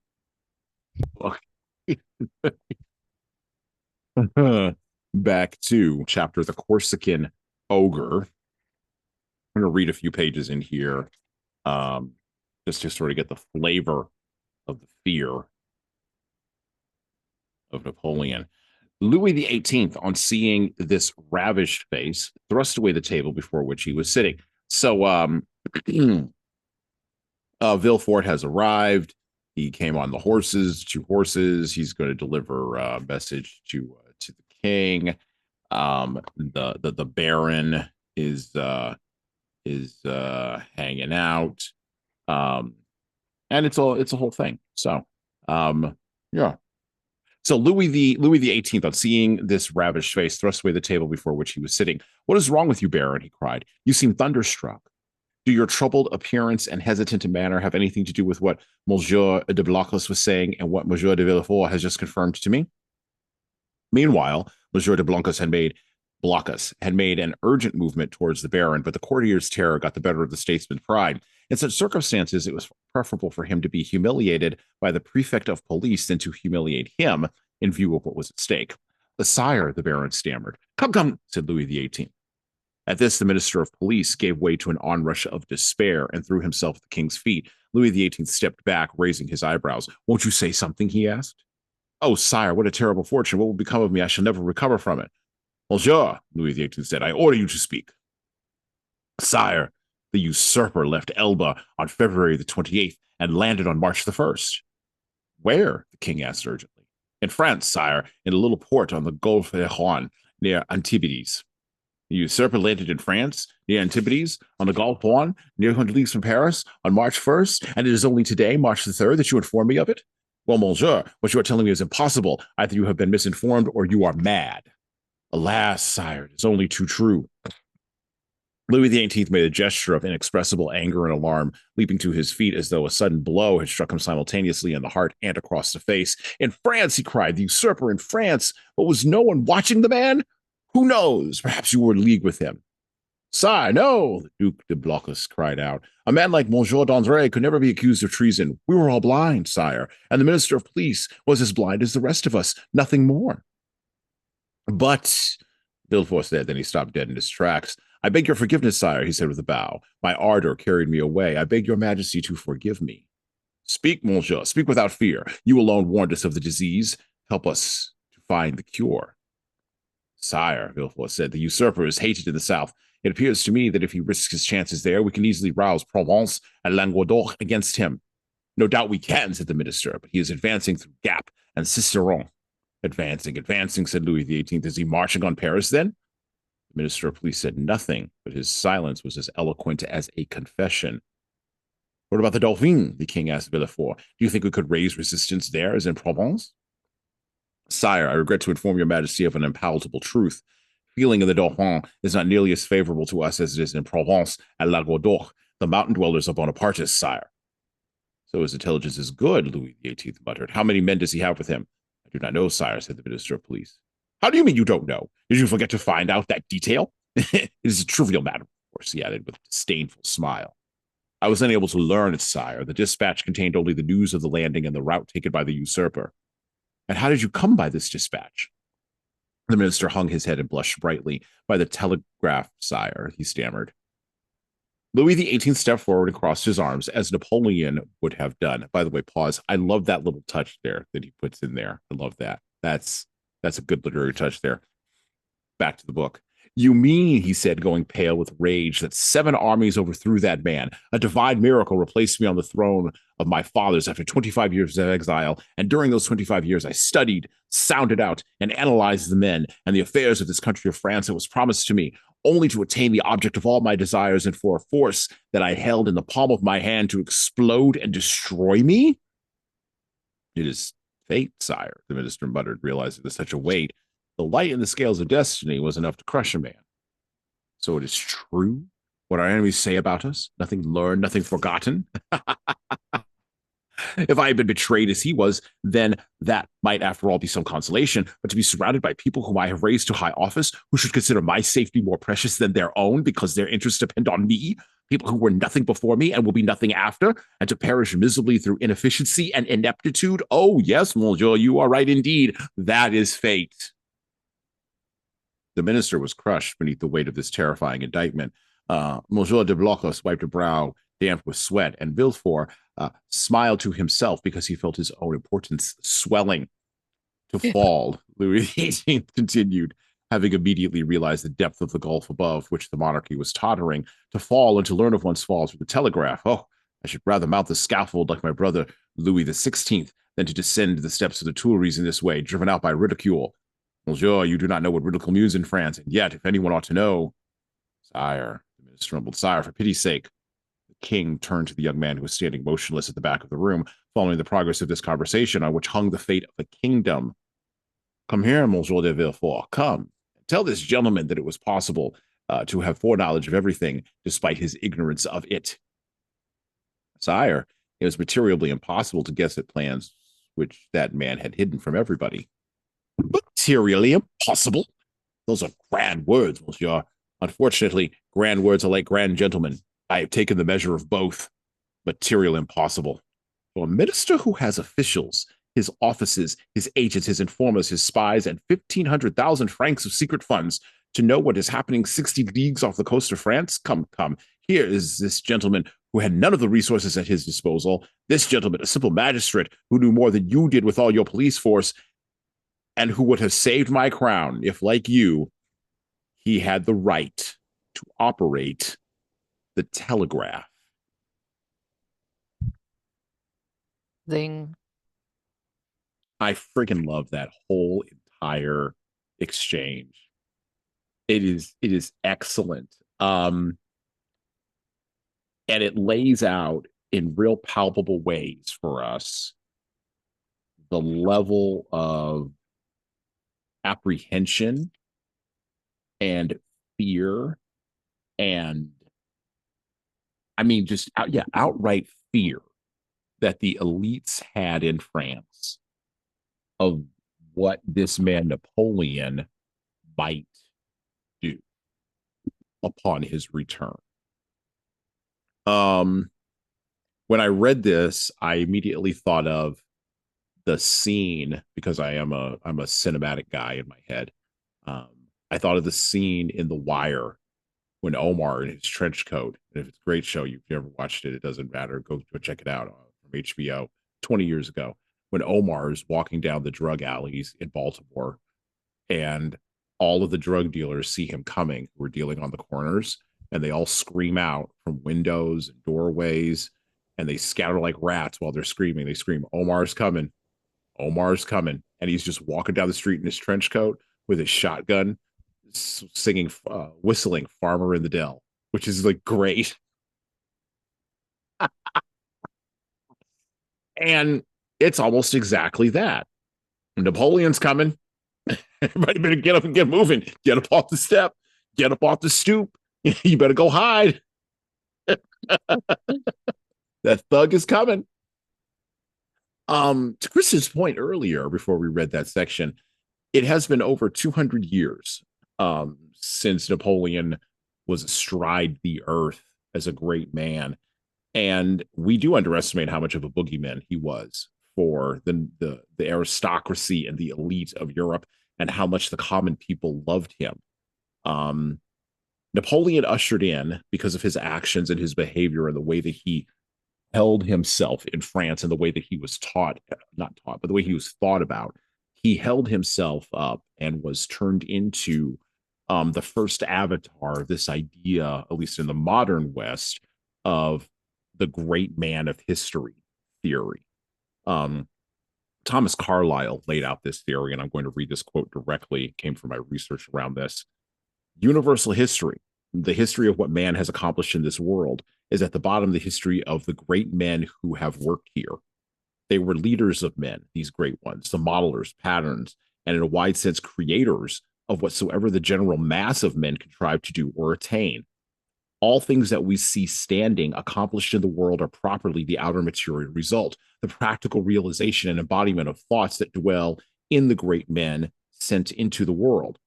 back to chapter The Corsican Ogre. I'm going to read a few pages in here, um, just to sort of get the flavor of the fear of Napoleon. Louis XVIII, on seeing this ravished face, thrust away the table before which he was sitting. So, Villefort has arrived. He came on the horses, 2 horses. He's going to deliver a message to the king. The Baron is hanging out, and it's a whole thing. So, yeah. So Louis the 18th, on seeing this ravished face, thrust away the table before which he was sitting. What is wrong with you, Baron? He cried. You seem thunderstruck. Do your troubled appearance and hesitant manner have anything to do with what Monsieur de Blocos was saying and what Monsieur de Villefort has just confirmed to me? Meanwhile, Monsieur de Blocos had made an urgent movement towards the Baron, but the courtier's terror got the better of the statesman's pride. In such circumstances, it was preferable for him to be humiliated by the prefect of police than to humiliate him in view of what was at stake. The sire, the Baron stammered. Come, come, said Louis XVIII. At this, the minister of police gave way to an onrush of despair and threw himself at the king's feet. Louis XVIII stepped back, raising his eyebrows. Won't you say something? He asked. Oh, sire, what a terrible fortune. What will become of me? I shall never recover from it. Monsieur, Louis XVIII said, I order you to speak. Sire, the usurper left Elba on February the 28th and landed on March the 1st. Where? The king asked urgently. In France, sire, in a little port on the Gulf de Juan near Antipodes. The usurper landed in France, near Antipodes, on the Gulf Juan, near 100 leagues from Paris, on March 1st, and it is only today, March the 3rd, that you inform me of it? Well, monsieur, what you are telling me is impossible. Either you have been misinformed or you are mad. Alas, sire, it is only too true. Louis XVIII made a gesture of inexpressible anger and alarm, leaping to his feet as though a sudden blow had struck him simultaneously in the heart and across the face. In France, he cried, the usurper in France. But was no one watching the man? Who knows? Perhaps you were in league with him. Sire, no, the Duke de Blocos cried out. A man like Monsieur d'André could never be accused of treason. We were all blind, sire, and the minister of police was as blind as the rest of us, nothing more. But, Villefort said, then he stopped dead in his tracks. I beg your forgiveness, sire, he said with a bow. My ardor carried me away. I beg your majesty to forgive me. Speak, monsieur, speak without fear. You alone warned us of the disease. Help us to find the cure. Sire, Villefort said, the usurper is hated in the south. It appears to me that if he risks his chances there, we can easily rouse Provence and Languedoc against him. No doubt we can, said the minister, but he is advancing through Gap and Cisteron. Advancing, said Louis XVIII. Is he marching on Paris then? The minister of police said nothing, but his silence was as eloquent as a confession. What about the Dauphin? The king asked Villefort. Do you think we could raise resistance there as in Provence? Sire, I regret to inform your majesty of an unpalatable truth. Feeling in the Dauphin is not nearly as favorable to us as it is in Provence and Languedoc. The mountain dwellers are Bonapartists, sire. So his intelligence is good, Louis XVIII muttered. How many men does he have with him? I do not know, sire, said the minister of police. How do you mean you don't know? Did you forget to find out that detail? It is a trivial matter, of course, he added with a disdainful smile. I was unable to learn it, sire. The dispatch contained only the news of the landing and the route taken by the usurper. And how did you come by this dispatch? The minister hung his head and blushed brightly. By the telegraph, sire, he stammered. Louis XVIII stepped forward and crossed his arms, as Napoleon would have done. By the way, pause. I love that little touch there that he puts in there. I love that. That's a good literary touch there. Back to the book. You mean, he said, going pale with rage, that 7 armies overthrew that man? A divine miracle replaced me on the throne of my fathers after 25 years of exile. And during those 25 years, I studied, sounded out, and analyzed the men and the affairs of this country of France that was promised to me, only to attain the object of all my desires and for a force that I held in the palm of my hand to explode and destroy me? It is fate, sire, the minister muttered, realizing that such a weight, the light in the scales of destiny, was enough to crush a man. So it is true what our enemies say about us, nothing learned, nothing forgotten. If I had been betrayed as he was, then that might, after all, be some consolation. But to be surrounded by people whom I have raised to high office, who should consider my safety more precious than their own because their interests depend on me, people who were nothing before me and will be nothing after, and to perish miserably through inefficiency and ineptitude. Oh, yes, monsieur, you are right indeed. That is fate. The minister was crushed beneath the weight of this terrifying indictment. Monsieur de Blocos wiped a brow damp with sweat, and Villefort smiled to himself because he felt his own importance swelling to fall. Louis XVIII continued, having immediately realized the depth of the gulf above which the monarchy was tottering, to fall and to learn of one's fall through the telegraph. Oh, I should rather mount the scaffold like my brother Louis XVI than to descend the steps of the Tuileries in this way, driven out by ridicule. Monsieur, you do not know what ridicule means in France, and yet, if anyone ought to know, sire, the minister mumbled, sire, for pity's sake. The king turned to the young man who was standing motionless at the back of the room, following the progress of this conversation on which hung the fate of the kingdom. Come here, Monsieur de Villefort, come. Tell this gentleman that it was possible to have foreknowledge of everything, despite his ignorance of it. Sire, it was materially impossible to guess at plans which that man had hidden from everybody. Materially impossible? Those are grand words, monsieur. Unfortunately, grand words are like grand gentlemen. I have taken the measure of both. Material impossible. For a minister who has officials, his offices, his agents, his informers, his spies, and 1,500,000 francs of secret funds to know what is happening 60 leagues off the coast of France? Come, come. Here is this gentleman who had none of the resources at his disposal. This gentleman, a simple magistrate who knew more than you did with all your police force, and who would have saved my crown if, like you, he had the right to operate the telegraph. Zing. I freaking love that whole entire exchange. It is excellent. And it lays out in real palpable ways for us the level of apprehension and fear and just outright fear that the elites had in France of what this man Napoleon might do upon his return. When I read this, I immediately thought of the scene, because I'm a cinematic guy in my head. I thought of the scene in The Wire when Omar in his trench coat, and if it's a great show, you've never watched it, it doesn't matter. Go check it out from HBO 20 years ago, when Omar is walking down the drug alleys in Baltimore, and all of the drug dealers see him coming who are dealing on the corners, and they all scream out from windows and doorways, and they scatter like rats while they're screaming. They scream, Omar's coming. Omar's coming. And he's just walking down the street in his trench coat with his shotgun, singing, whistling Farmer in the Dell, which is like great. And it's almost exactly that. Napoleon's coming. Everybody better get up and get moving. Get up off the step. Get up off the stoop. You better go hide. That thug is coming. To Chris's point earlier, before we read that section, it has been over 200 years since Napoleon was astride the earth as a great man. And we do underestimate how much of a boogeyman he was for the aristocracy and the elite of Europe, and how much the common people loved him. Napoleon ushered in, because of his actions and his behavior and the way that he held himself in France and the way that he was not taught, but the way he was thought about, he held himself up and was turned into the first avatar, this idea, at least in the modern West, of the great man of history theory. Um, Thomas Carlyle laid out this theory, and I'm going to read this quote directly. It came from my research around this. Universal history, the history of what man has accomplished in this world, is at the bottom of the history of the great men who have worked here. They were leaders of men, these great ones, the modelers, patterns, and in a wide sense, creators of whatsoever the general mass of men contrive to do or attain. All things that we see standing accomplished in the world are properly the outer material result, the practical realization and embodiment of thoughts that dwell in the great men sent into the world.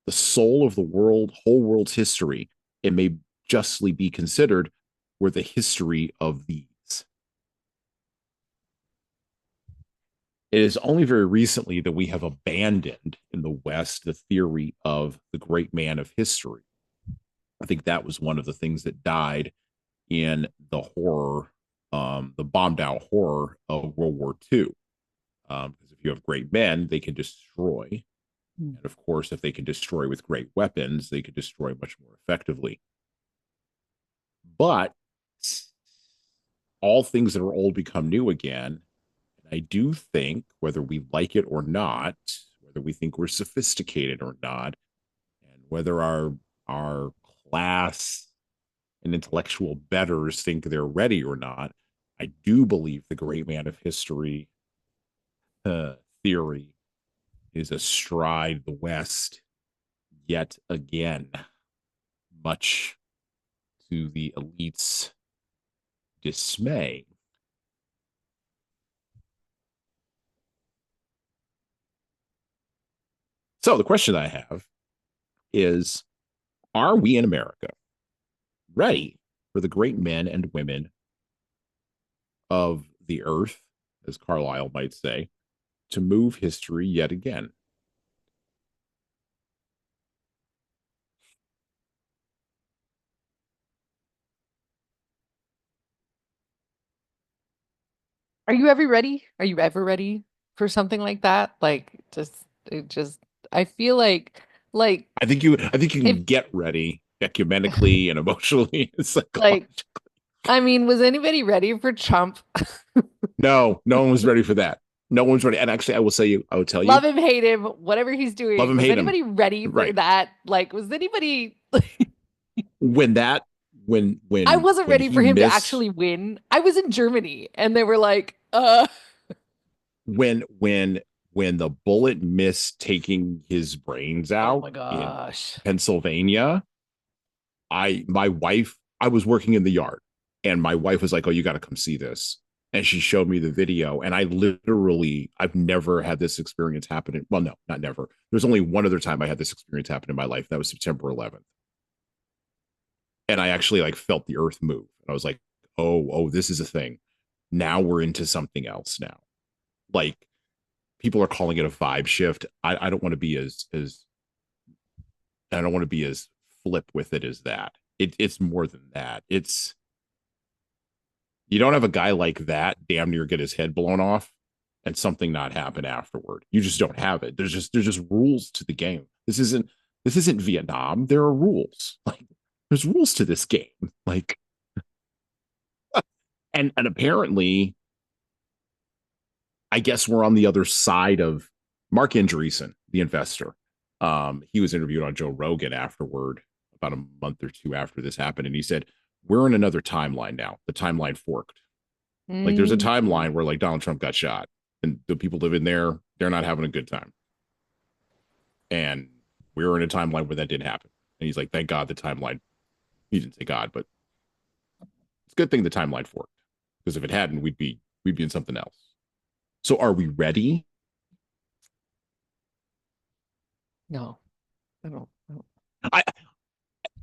The soul of the world, whole world's history, it may justly be considered, were the history of these. It is only very recently that we have abandoned in the West the theory of the great man of history. I think that was one of the things that died in the horror, the bombed out horror of World War II. Because if you have great men, they can destroy. And of course, if they can destroy with great weapons, they can destroy much more effectively. But all things that are old become new again. And I do think, whether we like it or not, whether we think we're sophisticated or not, and whether our class and intellectual betters think they're ready or not, I do believe the great man of history theory is astride the West yet again, much to the elite's dismay. So the question I have is, are we in America ready for the great men and women of the earth, as Carlyle might say, to move history yet again? Are you ever ready? Are you ever ready for something like that? Like it just I feel like I think you if can get ready ecumenically and emotionally and like psychologically. I mean, was anybody ready for Trump? No, no one was ready for that. No one's ready. And actually, I would tell you, Love him, hate him, whatever he's love doing. him, Was hate him. anybody ready for Right. that? Like, was anybody When that I wasn't when ready he for him to missed actually win. I was in Germany and they were like, when the bullet missed taking his brains oh out my in gosh. Pennsylvania, I was working in the yard, and my wife was like, "Oh, you got to come see this." And she showed me the video, and I've never had this experience happen. Well, no, not never. There's only one other time I had this experience happen in my life. That was September 11th, and I actually like felt the earth move. And I was like, "Oh, this is a thing. Now we're into something else now." Like, people are calling it a vibe shift. I don't want to be as I don't want to be as flip with it as that. It's more than that. It's You don't have a guy like that damn near get his head blown off and something not happen afterward. You just don't have it. There's just rules to the game. This isn't Vietnam. There are rules. Like, there's rules to this game. Like, and apparently, I guess we're on the other side of Mark Andreessen, the investor. He was interviewed on Joe Rogan afterward, about a month or two after this happened, and he said, "We're in another timeline now. The timeline forked. Like, there's a Mm. timeline where like Donald Trump got shot, and the people living there, they're not having a good time. And we're in a timeline where that didn't happen." And he's like, "Thank God the timeline." He didn't say God, but it's a good thing the timeline forked, because if it hadn't, we'd be in something else. So are we ready? No, I don't I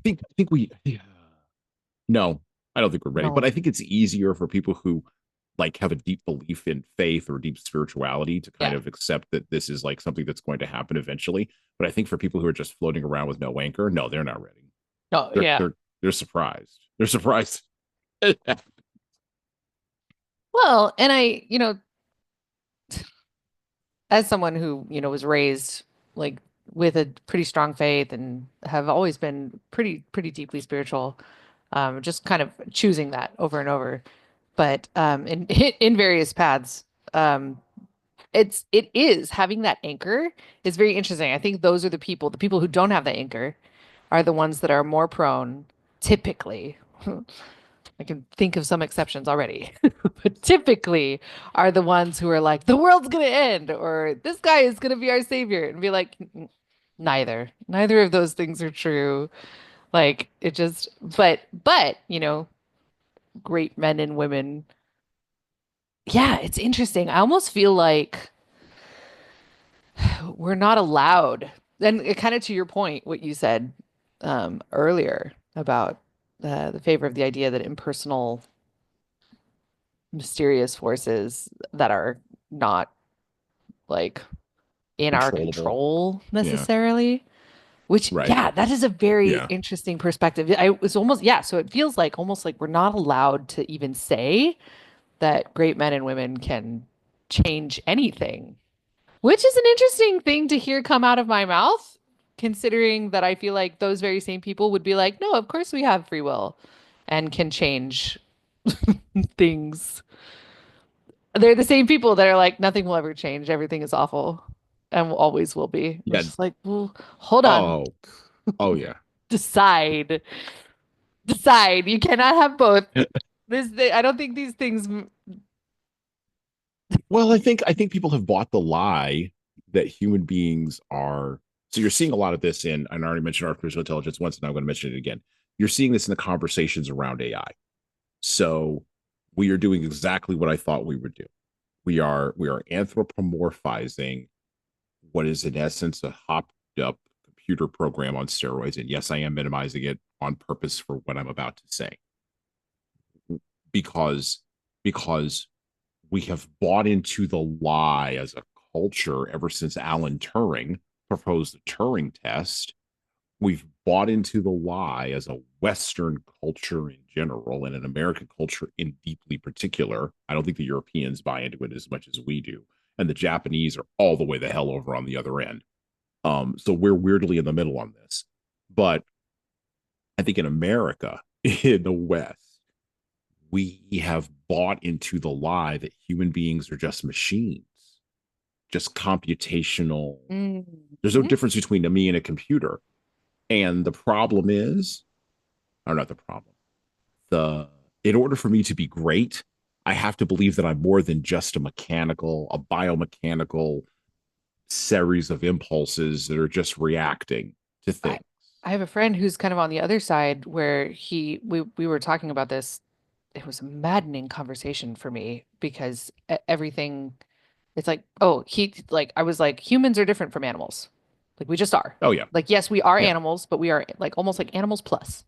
think we. Yeah. No, I don't think we're ready. But know. I think it's easier for people who like have a deep belief in faith or deep spirituality to kind Yeah. of accept that this is like something that's going to happen eventually. But I think for people who are just floating around with no anchor, no, they're not ready. No, They're yeah. they're they're surprised. They're surprised. Well, and as someone who, was raised like with a pretty strong faith and have always been pretty deeply spiritual. Just kind of choosing that over and over, but in various paths. Um, it is having that anchor is very interesting. I think those are the people who don't have that anchor are the ones that are more prone, typically. I can think of some exceptions already, but typically are the ones who are like, the world's gonna end, or this guy is gonna be our savior, and be like, Neither of those things are true. Like it just, but great men and women. Yeah, it's interesting. I almost feel like we're not allowed. And kind of to your point, what you said earlier about the favor of the idea that impersonal, mysterious forces that are not like in our Controllable. control Yeah. necessarily. Which, Right. yeah, that is a very Yeah. interesting perspective. I was almost, yeah, so it feels like almost like we're not allowed to even say that great men and women can change anything. Which is an interesting thing to hear come out of my mouth, considering that I feel like those very same people would be like, no, of course we have free will and can change things. They're the same people that are like, nothing will ever change. Everything is awful and always will be. We're Yeah. just like, well, hold on, Oh. Oh yeah. decide, decide. You cannot have both. I don't think these things. Well, I think people have bought the lie that human beings are. So you're seeing a lot of this in, and I already mentioned artificial intelligence once, and I'm going to mention it again. You're seeing this in the conversations around AI. So we are doing exactly what I thought we would do. We are anthropomorphizing what is in essence a hopped up computer program on steroids. And yes, I am minimizing it on purpose for what I'm about to say, because because we have bought into the lie as a culture ever since Alan Turing proposed the Turing test. We've bought into the lie as a Western culture in general and an American culture in deeply particular. I don't think the Europeans buy into it as much as we do. And the Japanese are all the way the hell over on the other end. So we're weirdly in the middle on this. But I think in America, in the West, we have bought into the lie that human beings are just machines, just computational. There's no Mhm. difference between a me and a computer. And the problem is, or not the problem, the in order for me to be great, I have to believe that I'm more than just a biomechanical series of impulses that are just reacting to I things. I have a friend who's kind of on the other side where we were talking about this. It was a maddening conversation for me because everything it's like, oh, he like I was like humans are different from animals. Like we just are. Oh yeah, Like yes, we are yeah, animals, but we are like almost like animals plus.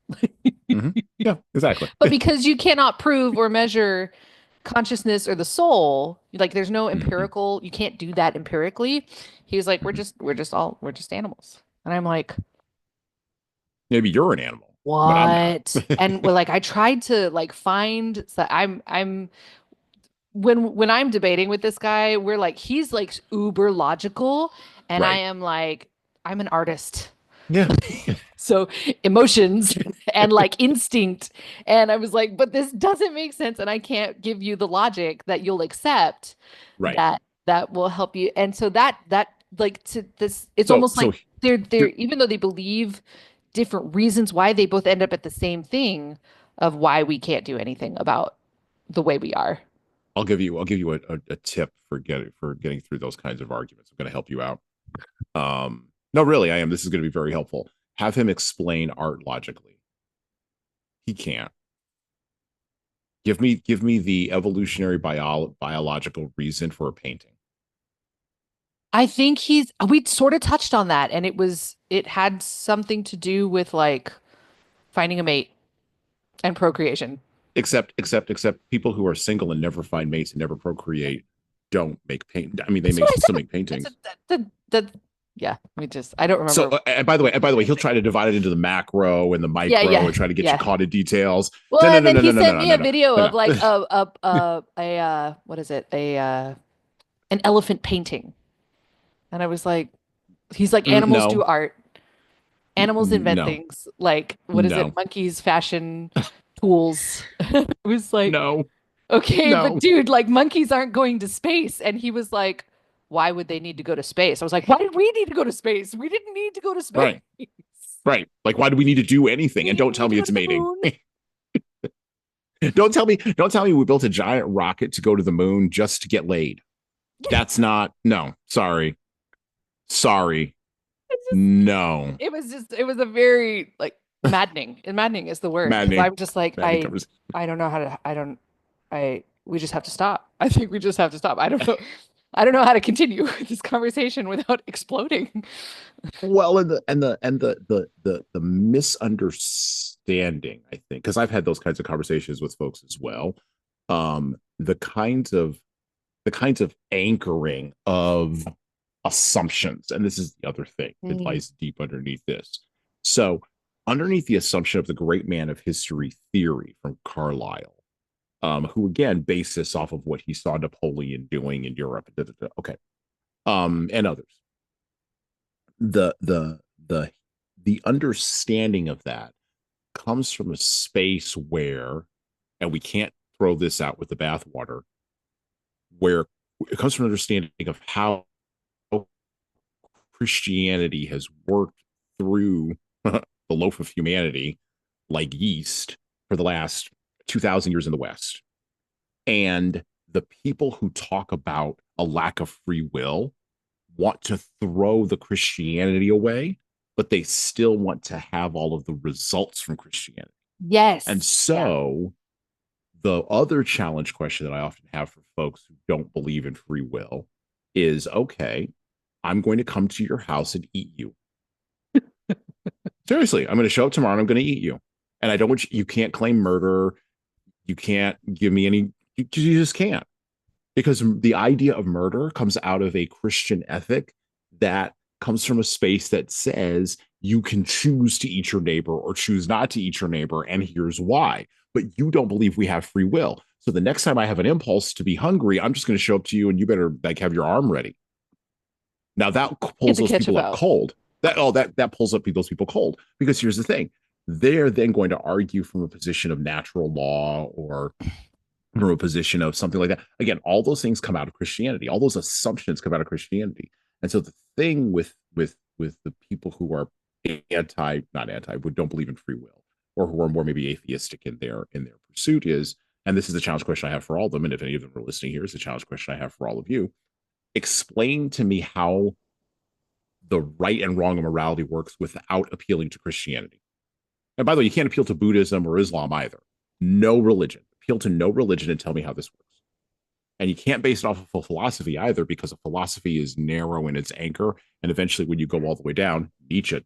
mm-hmm. Yeah, exactly. But because you cannot prove or measure consciousness or the soul, like there's no Mm-hmm. empirical, you can't do that empirically. He was like, Mm-hmm. we're just animals. And I'm like, Maybe you're an animal, but I'm not. what? And well, like I tried to like find so I'm when I'm debating with this guy, we're like he's like uber logical and I Right. am like I'm an artist. Yeah. So emotions and like instinct. And I was like, but this doesn't make sense. And I can't give you the logic that you'll accept Right. that will help you. And so that like to this, it's So almost like they're here even though they believe different reasons why they both end up at the same thing of why we can't do anything about the way we are. I'll give you a tip for getting through those kinds of arguments. I'm going to help you out. No, really, I am. This is going to be very helpful. Have him explain art logically. He can't. Give me the evolutionary biological reason for a painting. I think we sort of touched on that and it had something to do with like finding a mate and procreation. Except people who are single and never find mates and never procreate don't make paint. I mean, they That's may what I still said. make paintings. Yeah, I don't So, remember. and by the way, he'll try to divide it into the macro and the Yeah, micro yeah, and try to get you yeah. caught in details. Well, No, no, and no, then no, he no, no, sent no, me no, a no, video no, of no. like what is it? An elephant painting. And I was like, He's like, animals do No, art, animals invent no, things. Like, what is it? no, Monkeys fashion tools. It was like, no, okay, but no. dude, like monkeys aren't going to space. And he was like, why would they need to go to space? I was like, why did we need to go to space? We didn't need to go to space. Right, right. Like, why do we need to do anything? We And didn't don't tell need to me go it's to the mating. moon. Don't tell me we built a giant rocket to go to the moon just to get laid. That's not, no, sorry. Sorry. It's just, No. it was a very like maddening. And maddening is the word because Maddening. I'm just like, Maddening conversation. I don't know how to, we just have to stop. I think we just have to stop. I don't know. I don't know how to continue this conversation without exploding. Well, and the misunderstanding, I think, because I've had those kinds of conversations with folks as well. The kinds of anchoring of assumptions, and this is the other thing that lies deep underneath this. So, underneath the assumption of the great man of history theory from Carlyle, who again based this off of what he saw Napoleon doing in Europe, okay, and others. The the the the understanding of that comes from a space where, and we can't throw this out with the bathwater, where it comes from an understanding of how Christianity has worked through the loaf of humanity like yeast for the last 2,000 years in the West. And the people who talk about a lack of free will want to throw the Christianity away, but they still want to have all of the results from Christianity. Yes. And so the other challenge question that I often have for folks who don't believe in free will is, okay, I'm going to come to your house and eat you. Seriously, I'm going to show up tomorrow and I'm going to eat you. And I don't want you can't claim murder. You can't give me any, you just can't. Because the idea of murder comes out of a Christian ethic that comes from a space that says you can choose to eat your neighbor or choose not to eat your neighbor, and here's why. But you don't believe we have free will. So the next time I have an impulse to be hungry, I'm just going to show up to you and you better like have your arm ready. Now that Get pulls the those ketchup people up out. cold. That pulls up those people cold, because here's the thing. They're then going to argue from a position of natural law or from a position of something like that. Again, all those things come out of Christianity. All those assumptions come out of Christianity. And so the thing with the people who are not anti, who don't believe in free will, or who are more maybe atheistic in their pursuit is, and this is the challenge question I have for all of them, and if any of them are listening here, is the challenge question I have for all of you. Explain to me how the right and wrong of morality works without appealing to Christianity. And by the way, you can't appeal to Buddhism or Islam either. No religion. Appeal to no religion and tell me how this works. And you can't base it off of a philosophy either, because a philosophy is narrow in its anchor. And eventually, when you go all the way down, Nietzsche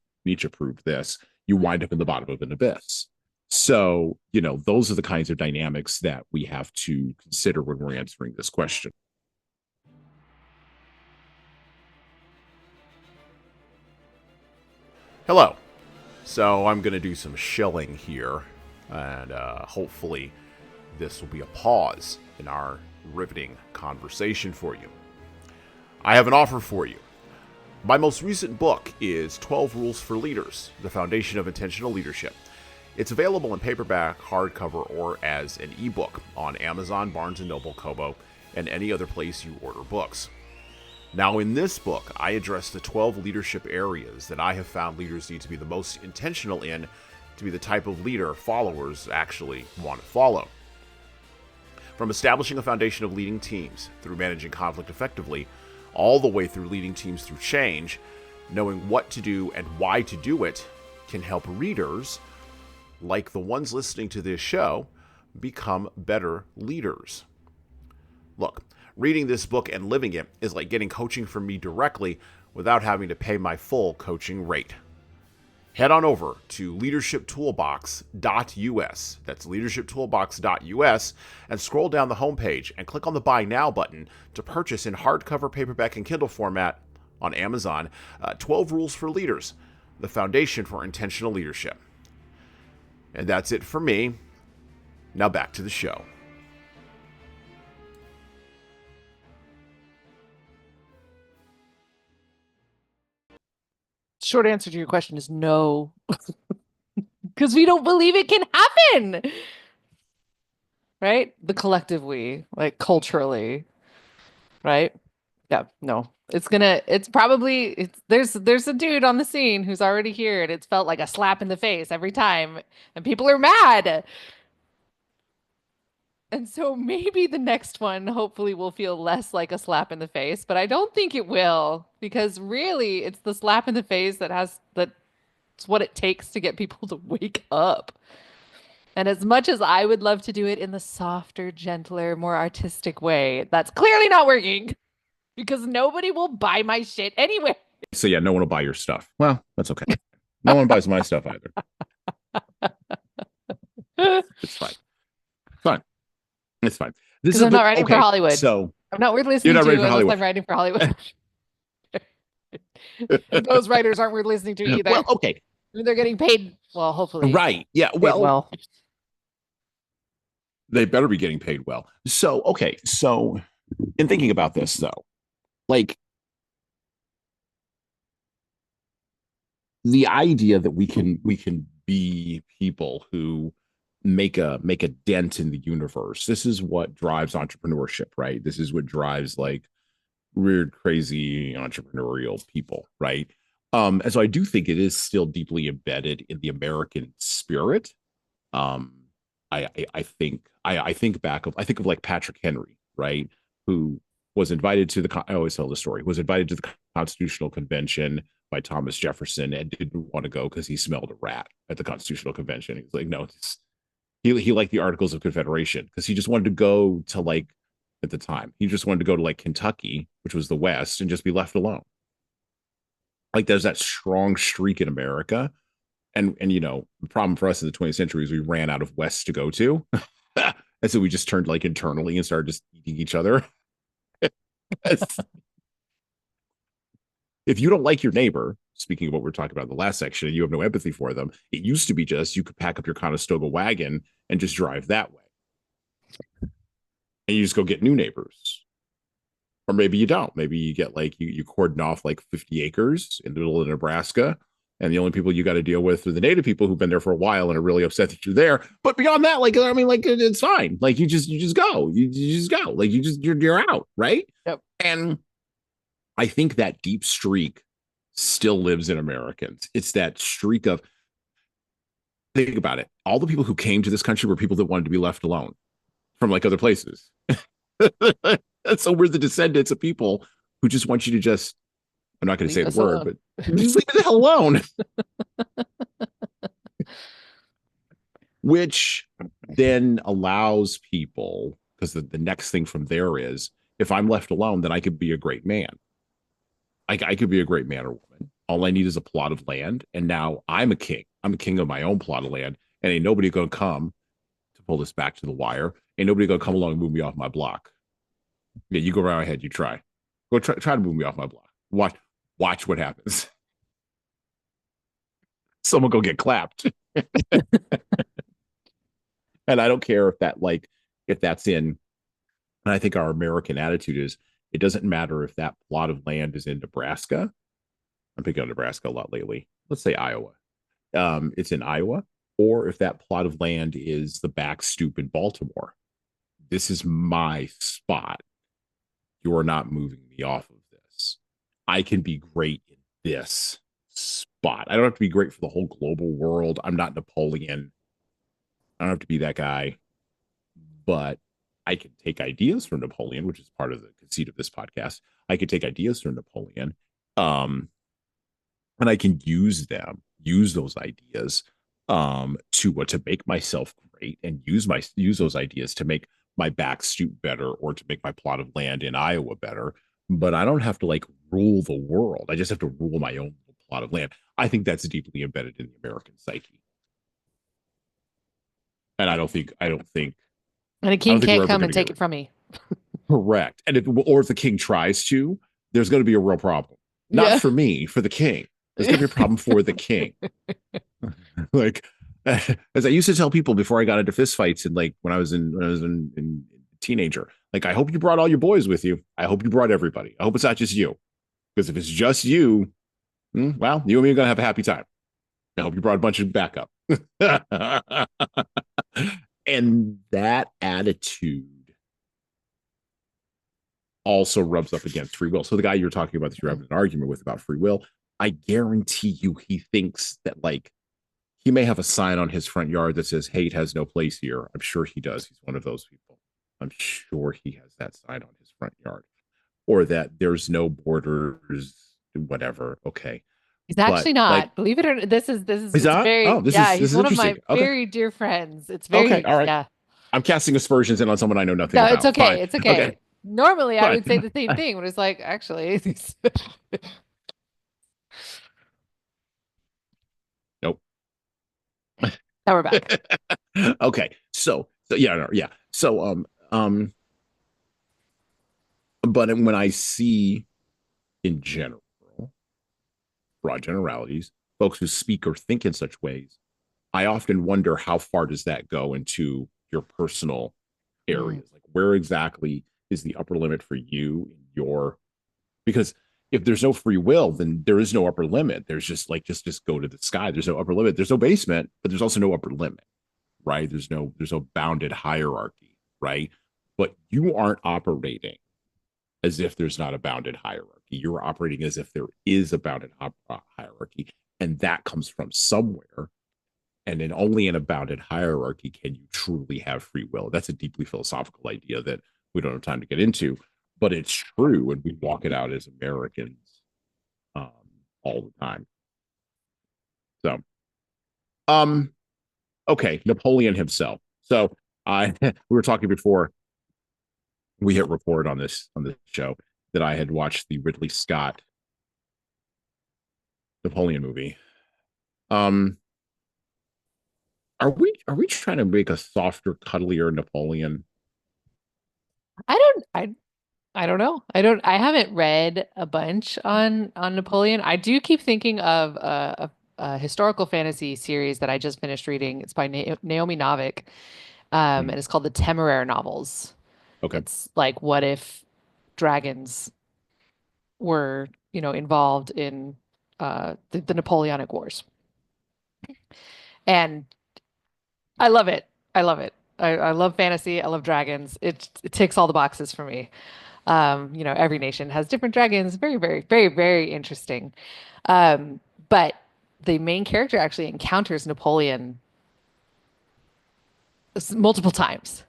proved this, you wind up in the bottom of an abyss. So, those are the kinds of dynamics that we have to consider when we're answering this question. Hello. So I'm going to do some shilling here, and hopefully this will be a pause in our riveting conversation for you. I have an offer for you. My most recent book is 12 Rules for Leaders, The Foundation of Intentional Leadership. It's available in paperback, hardcover, or as an ebook on Amazon, Barnes & Noble, Kobo, and any other place you order books. Now, in this book, I address the 12 leadership areas that I have found leaders need to be the most intentional in to be the type of leader followers actually want to follow. From establishing a foundation of leading teams through managing conflict effectively, all the way through leading teams through change, knowing what to do and why to do it can help readers, like the ones listening to this show, become better leaders. Look, reading this book and living it is like getting coaching from me directly without having to pay my full coaching rate. Head on over to leadershiptoolbox.us. That's leadershiptoolbox.us, and scroll down the homepage and click on the Buy Now button to purchase in hardcover, paperback, and Kindle format on Amazon 12 Rules for Leaders, the foundation for intentional leadership. And that's it for me. Now back to the show. short answer to your question is no, because we don't believe it can happen. Right? The collective we, like culturally, right? Yeah, no. There's a dude on the scene who's already here, and it's felt like a slap in the face every time, and people are mad. And so maybe the next one hopefully will feel less like a slap in the face, but I don't think it will, because really it's the slap in the face that's what it takes to get people to wake up. And as much as I would love to do it in the softer, gentler, more artistic way, that's clearly not working because nobody will buy my shit anyway. So yeah, no one will buy your stuff. Well, that's okay. No one buys my stuff either. It's fine. Fine. It's fine. This is I'm not writing okay, for Hollywood. So I'm not worth listening to unless I'm writing for Hollywood. And those writers aren't worth listening to either. Well, okay. They're getting paid well, hopefully. Right. Yeah. Well, they better be getting paid well. So, okay. So, in thinking about this, though, like the idea that we can be people who make a dent in the universe. This is what drives entrepreneurship, right? This is what drives like weird, crazy entrepreneurial people, right? And so I do think it is still deeply embedded in the American spirit. Um, I think I think of like Patrick Henry, right? Who was invited to I always tell the story, was invited to the Constitutional Convention by Thomas Jefferson and didn't want to go because he smelled a rat at the Constitutional Convention. He was like, no, he liked the Articles of Confederation because he just wanted to go to like at the time, he just wanted to go to like Kentucky, which was the West, and just be left alone. Like there's that strong streak in America. And you know, the problem for us in the 20th century is we ran out of West to go to. And so we just turned like internally and started just eating each other. If you don't like your neighbor, speaking of what we are talking about in the last section, and you have no empathy for them, it used to be just you could pack up your Conestoga wagon and just drive that way. And you just go get new neighbors. Or maybe you don't. Maybe you get like you cordon off like 50 acres in the middle of Nebraska. And the only people you got to deal with are the native people who've been there for a while and are really upset that you're there. But beyond that, like, I mean, like, it's fine. Like, you just go. You just go. Like, you're out, right? Yep. And I think that deep streak still lives in Americans. It's that streak of, think about it. All the people who came to this country were people that wanted to be left alone from like other places. So we're the descendants of people who just want you to just, I'm not going to say the word, but just leave it the hell alone. Which then allows people, because the next thing from there is, if I'm left alone, then I could be a great man. I could be a great man or woman. All I need is a plot of land. And now I'm a king. I'm a king of my own plot of land. And ain't nobody going to come to pull this back to the wire. Ain't nobody going to come along and move me off my block. Yeah, you go right ahead. You try. Go try to move me off my block. Watch what happens. Someone go get clapped. And I don't care if that's in, and I think our American attitude is, it doesn't matter if that plot of land is in Nebraska. I'm picking on Nebraska a lot lately. Let's say Iowa. It's in Iowa, or if that plot of land is the back stoop in Baltimore. This is my spot. You are not moving me off of this. I can be great in this spot. I don't have to be great for the whole global world. I'm not Napoleon. I don't have to be that guy. But I can take ideas from Napoleon, which is part of the conceit of this podcast. I can take ideas from Napoleon, and I can use those ideas to make myself great, and use those ideas to make my back stoop better, or to make my plot of land in Iowa better. But I don't have to like rule the world. I just have to rule my own plot of land. I think that's deeply embedded in the American psyche. And I don't think and a king can't come and take it from me. Correct. And if the king tries to, there's going to be a real problem. Not for me, for the king. There's going to be a problem for the king. Like, as I used to tell people before I got into fistfights, and like when I was in teenager, like, I hope you brought all your boys with you. I hope you brought everybody. I hope it's not just you. Because if it's just you, Well, you and me are going to have a happy time. I hope you brought a bunch of backup. And that attitude also rubs up against free will. So the guy you're talking about that you're having an argument with about free will, I guarantee you he thinks that like he may have a sign on his front yard that says hate has no place here. I'm sure he does. He's one of those people. I'm sure he has that sign on his front yard. Or that there's no borders, whatever. Okay. He's But actually like, not. Believe it or not, this is is it's that? Oh, very yeah, this he's is one of interesting. my Okay. very dear friends. It's Okay. very All right. yeah. I'm casting aspersions in on someone I know nothing No, it's about. Fine. okay. It's Okay. okay. Normally I Fine. would say the same thing, but it's like actually Nope. now we're back. Okay. So yeah, no, yeah. So but when I see in general, broad generalities, folks who speak or think in such ways, I often wonder how far does that go into your personal Mm. areas? Like where exactly is the upper limit for you in your because if there's no free will, then there is no upper limit. There's just like just go to the sky. There's no upper limit. There's no basement, but there's also no upper limit, right? There's no bounded hierarchy, right? But you aren't operating as if there's not a bounded hierarchy. You're operating as if there is a bounded hierarchy, and that comes from somewhere. And then only in a bounded hierarchy can you truly have free will. That's a deeply philosophical idea that we don't have time to get into, but it's true, and we walk it out as Americans um, all the time. So, um, okay, Napoleon himself. So, I we were talking before we hit record on this show that I had watched the Ridley Scott Napoleon movie. Um, are we trying to make a softer, cuddlier Napoleon? I don't I don't know. I haven't read a bunch on Napoleon. I do keep thinking of a historical fantasy series that I just finished reading. It's by Naomi Novik. Hmm. And it's called the Temeraire novels. Okay. It's like what if dragons were, involved in the Napoleonic Wars. And I love it. I love it. I love fantasy. I love dragons. It ticks all the boxes for me. Every nation has different dragons. Very, very, very, very interesting. But the main character actually encounters Napoleon multiple times.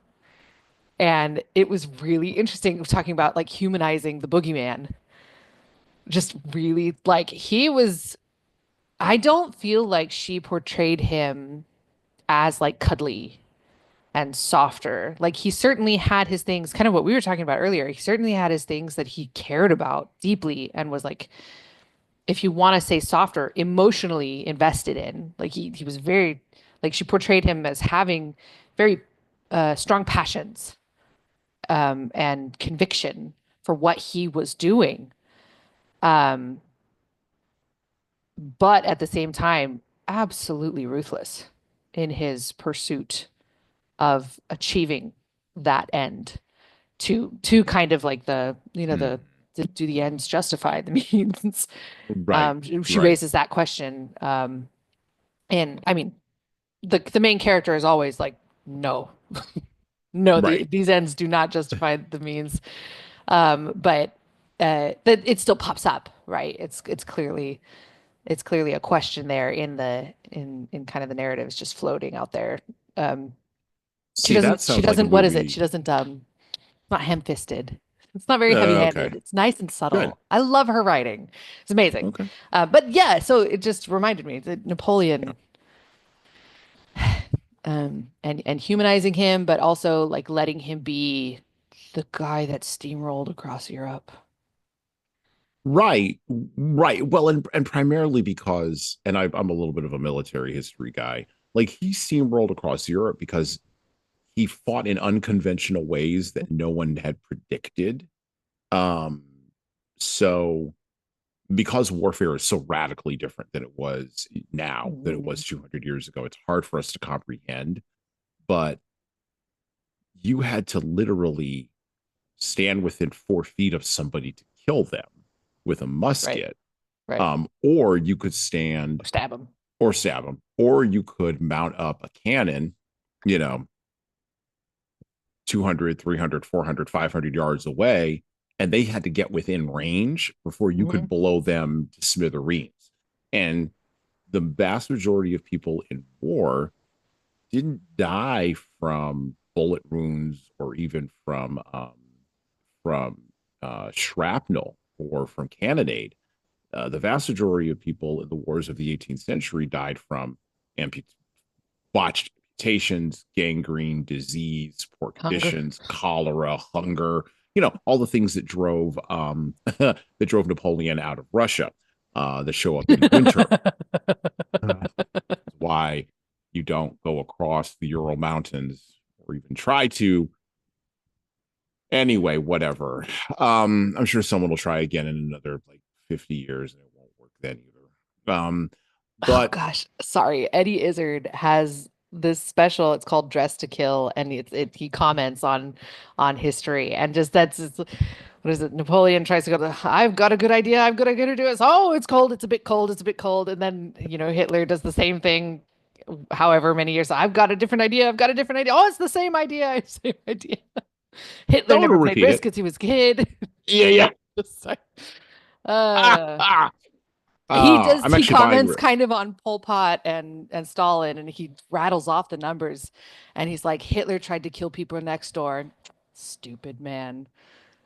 And it was really interesting talking about like humanizing the boogeyman. Just really like he was, I don't feel like she portrayed him as like cuddly and softer. Like he certainly had his things, kind of what we were talking about earlier. He certainly had his things that he cared about deeply and was like, if you want to say softer, emotionally invested in. Like he was very, like she portrayed him as having very strong passions and conviction for what he was doing. Um, but at the same time, absolutely ruthless in his pursuit of achieving that end to kind of like Hmm. do the ends justify the means? Right. She Right. raises that question. And I mean, the main character is always like, no, no, Right. these ends do not justify the means. But that it still pops up, right? It's clearly a question there in kind of the narratives just floating out there. Um, she See, that doesn't she sounds like a doesn't what is it? movie. She doesn't it's not ham-fisted. It's not very Okay. heavy-handed. It's nice and Good. subtle. I love her writing. It's amazing. Okay. But yeah, so it just reminded me that Yeah. Napoleon and humanizing him, but also like letting him be the guy that steamrolled across Europe. Right. Right. Well, and primarily because, and I'm a little bit of a military history guy. Like he steamrolled across Europe because he fought in unconventional ways that no one had predicted. Um, so because warfare is so radically different than it was now, than it was Mhm. 200 years ago, it's hard for us to comprehend. But you had to literally stand within 4 feet of somebody to kill them with a Right, musket. Right. Or you could stand Stab him. or stab them, or you could mount up a cannon, you know, 200, 300, 400, 500 yards away, and they had to get within range before you Mhm. could blow them to smithereens. And the vast majority of people in war didn't die from bullet wounds or even from shrapnel or from cannonade. The vast majority of people in the wars of the 18th century died from botched amputations, gangrene, disease, poor Hunger. conditions, cholera, hunger, all the things that drove that drove Napoleon out of Russia that show up in winter. Why you don't go across the Ural Mountains or even try to. Anyway, whatever. I'm sure someone will try again in another like 50 years and it won't work then either. Oh But gosh, sorry. Eddie Izzard has this special. It's called Dress to Kill, and he comments on history and just what is it? Napoleon tries to go to, I've got a good idea. I'm gonna do it. Oh, it's cold. It's a bit cold. It's a bit cold. And then, Hitler does the same thing, however many years. I've got a different idea. I've got a different idea. Oh, it's the same idea. Same idea. Hitler don't never played repeat risk it. because he was a kid. Yeah, yeah. Sorry. Uh, I'm he actually buying comments risk. kind of on Pol Pot and Stalin, and he rattles off the numbers, and he's like, Hitler tried to kill people next door. Stupid man.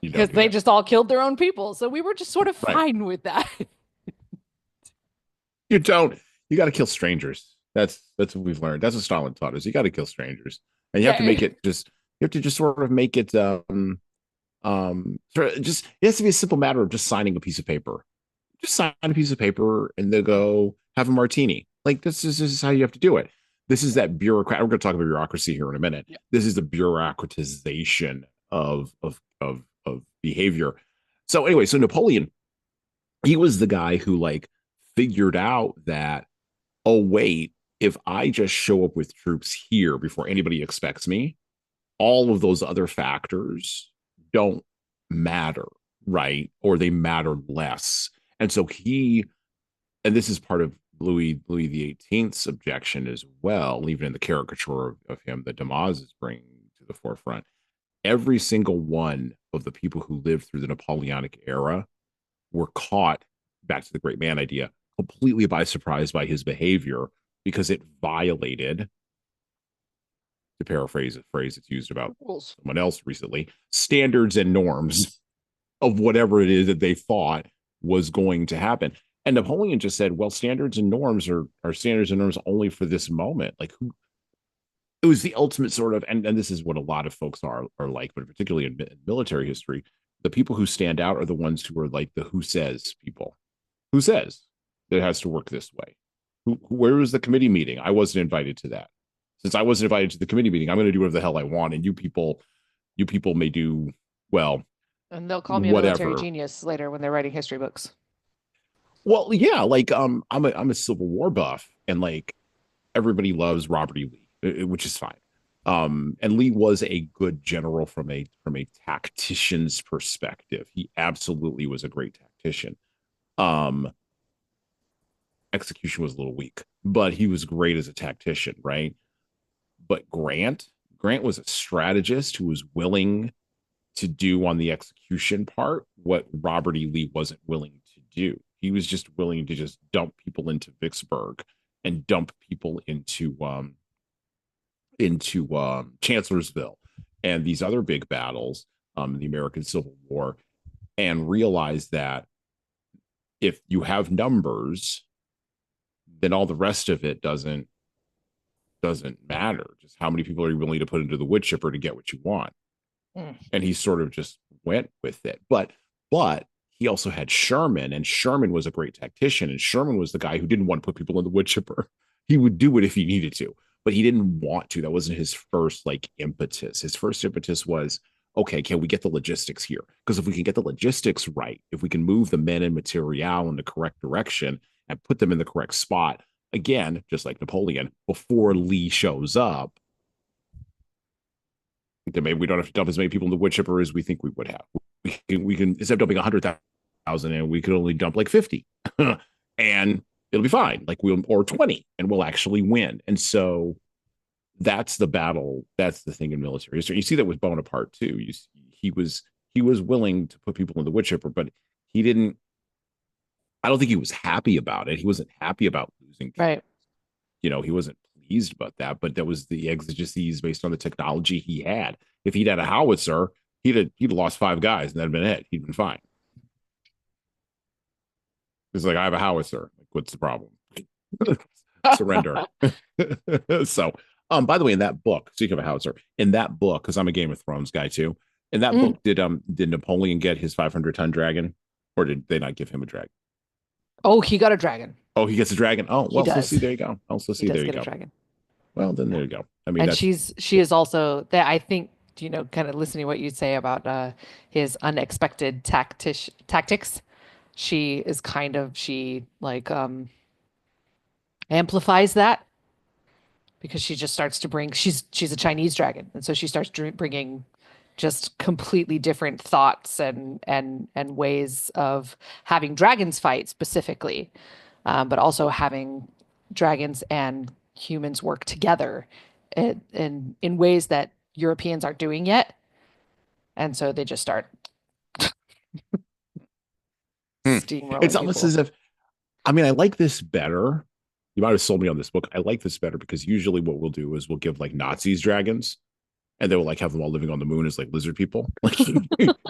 You Because don't do they that. just all killed their own people. So we were just sort of Right. fine with that. You don't. You got to kill strangers. That's what we've learned. That's what Stalin taught us. You got to kill strangers, and you have to make Right. it just. You have to just sort of make it. Just it has to be a simple matter of just signing a piece of paper. Just sign a piece of paper, and they go have a martini. Like this is how you have to do it. This is that bureaucrat. We're going to talk about bureaucracy here in a minute. Yeah. This is the bureaucratization of behavior. So anyway, so Napoleon, he was the guy who like figured out that, oh wait, if I just show up with troops here before anybody expects me, all of those other factors don't matter, right? Or they matter less. And so and this is part of Louis the 18th's objection as well, even in the caricature of him that Dumas is bringing to the forefront. Every single one of the people who lived through the Napoleonic era were caught, back to the great man idea, completely by surprise by his behavior because it violated, to paraphrase a phrase that's used about Rules. someone else recently, standards and norms of whatever it is that they thought was going to happen. And Napoleon just said, well, standards and norms are standards and norms only for this moment. Like who it was the ultimate sort of, and this is what a lot of folks are like, but particularly in military history, the people who stand out are the ones who are like the who says people. Who says that it has to work this way? Where was the committee meeting? I wasn't invited to that. Since I wasn't invited to the committee meeting, I'm going to do whatever the hell I want, and you people may do well, And they'll call me a military whatever. genius later when they're writing history books. Well, yeah, like I'm a Civil War buff, and like everybody loves Robert E. Lee, which is fine. And Lee was a good general from a tactician's perspective. He absolutely was a great tactician. Um, Execution was a little weak, but he was great as a tactician, right? But Grant was a strategist who was willing to do on the execution part what Robert E. Lee wasn't willing to do. He was just willing to just dump people into Vicksburg and dump people into Chancellorsville and these other big battles, the American Civil War, and realize that if you have numbers, then all the rest of it doesn't matter. Just how many people are you willing to put into the wood chipper to get what you want? Mm. And he sort of just went with it. But he also had Sherman, and Sherman was a great tactician, and Sherman was the guy who didn't want to put people in the wood chipper. He would do it if he needed to, but he didn't want to. That wasn't his first like impetus. His first impetus was, okay, can we get the logistics here? Because if we can get the logistics right, if we can move the men and material in the correct direction and put them in the correct spot, again, just like Napoleon, before Lee shows up, then maybe we don't have to dump as many people in the wood chipper as we think we would have. We can instead of dumping 100,000 in, we could only dump like 50. and it'll be fine. Like we'll or 20 and we'll actually win. And so that's the battle. That's the thing in military history. You see that with Bonaparte too. He was he was willing to put people in the wood chipper, but he didn't. I don't think he was happy about it. He wasn't happy about losing. Right. You know, he wasn't pleased about that. But that was the exigencies based on the technology he had. If he'd had a howitzer, he'd lost 5 guys and that'd been it. He'd been fine. It's like I have a howitzer. Like, what's the problem? Surrender. So, by the way, in that book, speaking of a howitzer, in that book, because I'm a Game of Thrones guy too, in that book, did Napoleon get his 500-ton dragon, or did they not give him a dragon? Oh, he got a dragon. Oh, he gets a dragon. Oh, He well, so does. see, there you go. Also, He see, does there you get a go. dragon. Well, then Yeah. there you go. I mean, And that's she is also that I think, kind of listening to what you say about his unexpected tactics. She is she like amplifies that because she just starts to bring she's a Chinese dragon, and so she starts bringing just completely different thoughts and ways of having dragons fight specifically, but also having dragons and humans work together in ways that Europeans aren't doing yet, and so they just start it's steamrolling almost people. as if I mean, I like this better. You might have sold me on this book. I like this better because usually what we'll do is we'll give like Nazis dragons and they will like have them all living on the moon as like lizard people. Like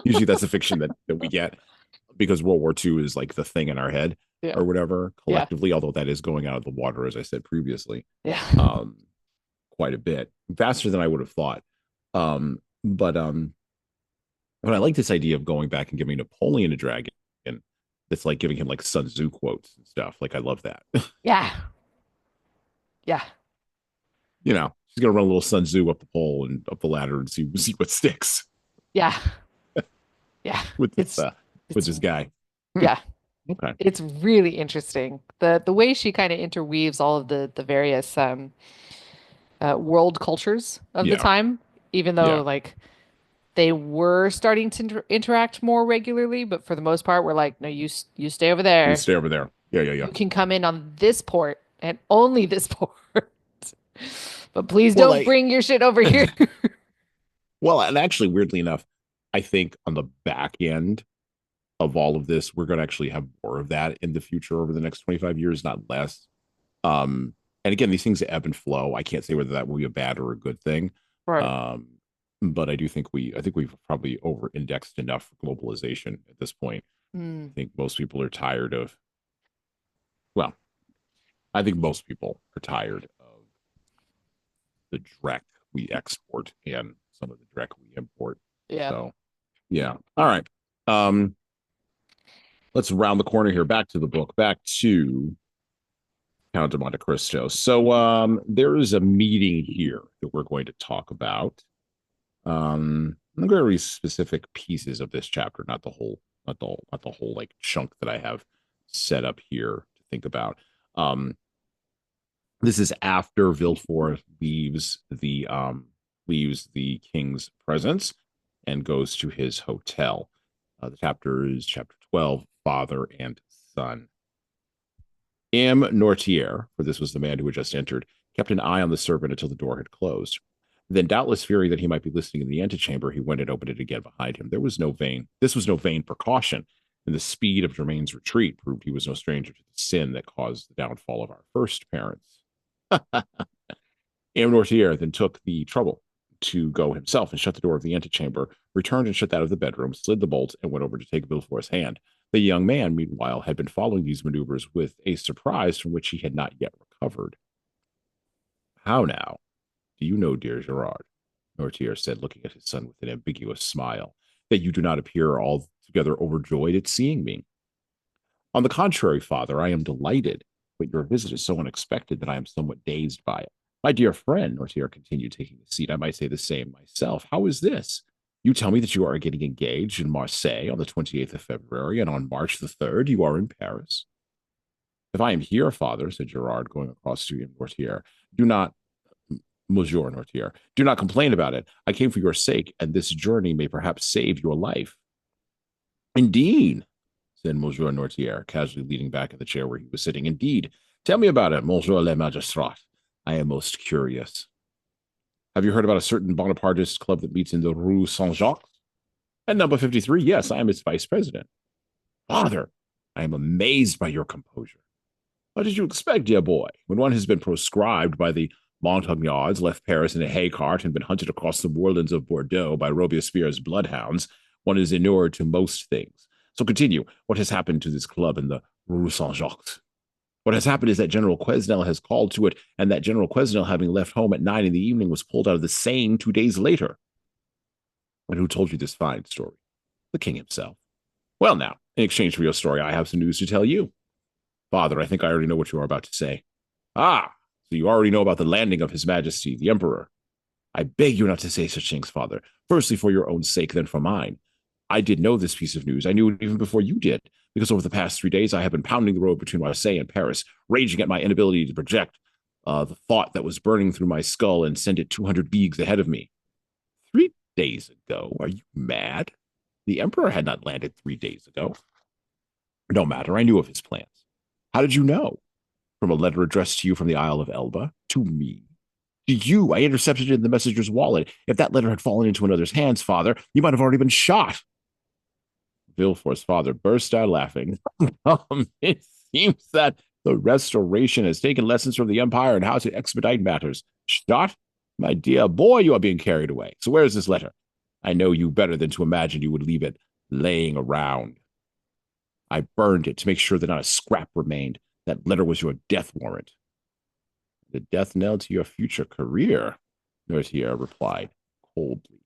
usually that's the fiction that we get because World War II is like the thing in our head Yeah, or whatever yeah, collectively, although that is going out of the water, as I said previously, yeah, um, quite a bit faster than I would have thought. But but I like this idea of going back and giving Napoleon a dragon. That's like giving him like Sun Tzu quotes and stuff. Like I love that. yeah, yeah, You know, she's gonna run a little Sun Tzu up the pole and up the ladder and see what sticks yeah, yeah. with this It's with it's this guy. Hmm. yeah. Okay. It's really interesting. The way she kind of interweaves all of the various world cultures of the Yeah. time, even though Yeah. like they were starting to interact more regularly, but for the most part, we're like, no, you stay over You there. stay over there. Yeah. Yeah. Yeah. You can come in on this port and only this port, but please Well, don't bring your shit over here. well, and actually, weirdly enough, I think on the back end of all of this, we're going to actually have more of that in the future over the next 25 years, not less. Um, and again, these things ebb and flow. I can't say whether that will be a bad or a good thing. Right. Um, but I think we've probably over indexed enough for globalization at this point. I Mm, think most people are tired of, well, I think most people are tired of the dreck we export and some of the dreck we import. yeah. So, yeah. All right. Um, let's round the corner here. Back to the book. Back to Count of Monte Cristo. So, there is a meeting here that we're going to talk about. I'm going to read specific pieces of this chapter, not the whole like chunk that I have set up here to think about. Um, this is after Villefort leaves the king's presence and goes to his hotel. The chapter is chapter 12, Father and Son. M. Nortier, for this was the man who had just entered, kept an eye on the servant until the door had closed. Then, doubtless fearing that he might be listening in the antechamber, he went and opened it again behind him. This was no vain precaution, and the speed of Germain's retreat proved he was no stranger to the sin that caused the downfall of our first parents. M. Nortier then took the trouble to go himself and shut the door of the antechamber, returned and shut that of the bedroom, slid the bolt, and went over to take Villefort's hand. The young man, meanwhile, had been following these maneuvers with a surprise from which he had not yet recovered. How now? Do you know, dear Gerard, Nortier said, looking at his son with an ambiguous smile, that you do not appear altogether overjoyed at seeing me? On the contrary, father, I am delighted, but your visit is so unexpected that I am somewhat dazed by it. My dear friend, Nortier continued, taking a seat, I might say the same myself. How is this? You tell me that you are getting engaged in Marseille on the 28th of February, and on March the 3rd you are in Paris. If I am here, father, said Gerard, going across to Nortier, do not, Monsieur Nortier, do not complain about it. I came for your sake, and this journey may perhaps save your life. Indeed, said Monsieur Nortier, casually leaning back in the chair where he was sitting. Indeed. Tell me about it, Monsieur le Magistrat. I am most curious. Have you heard about a certain Bonapartist club that meets in the Rue Saint-Jacques? At number 53, yes, I am its vice president. Father, I am amazed by your composure. What did you expect, dear boy, when one has been proscribed by the Montagnards, left Paris in a hay cart, and been hunted across the moorlands of Bordeaux by Robespierre's bloodhounds? One is inured to most things. So continue. What has happened to this club in the Rue Saint-Jacques? What has happened is that General Quesnel has called to it, and that General Quesnel, having left home at 9 in the evening, was pulled out of the Seine 2 days later. And who told you this fine story? The king himself. Well, now, in exchange for your story, I have some news to tell you. Father, I think I already know what you are about to say. Ah, so you already know about the landing of His Majesty, the Emperor. I beg you not to say such things, Father. Firstly, for your own sake, then for mine. I did know this piece of news. I knew it even before you did, because over the past 3 days, I have been pounding the road between Marseille and Paris, raging at my inability to project the thought that was burning through my skull and send it 200 leagues ahead of me. 3 days ago? Are you mad? The Emperor had not landed 3 days ago. No matter, I knew of his plans. How did you know? From a letter addressed to you from the Isle of Elba? To me? To you? I intercepted it in the messenger's wallet. If that letter had fallen into another's hands, Father, you might have already been shot. Villefort's father burst out laughing. It seems that the Restoration has taken lessons from the Empire and how to expedite matters. Shot? My dear boy, you are being carried away. So where is this letter? I know you better than to imagine you would leave it laying around. I burned it to make sure that not a scrap remained. That letter was your death warrant. The death knell to your future career, Nortier replied coldly.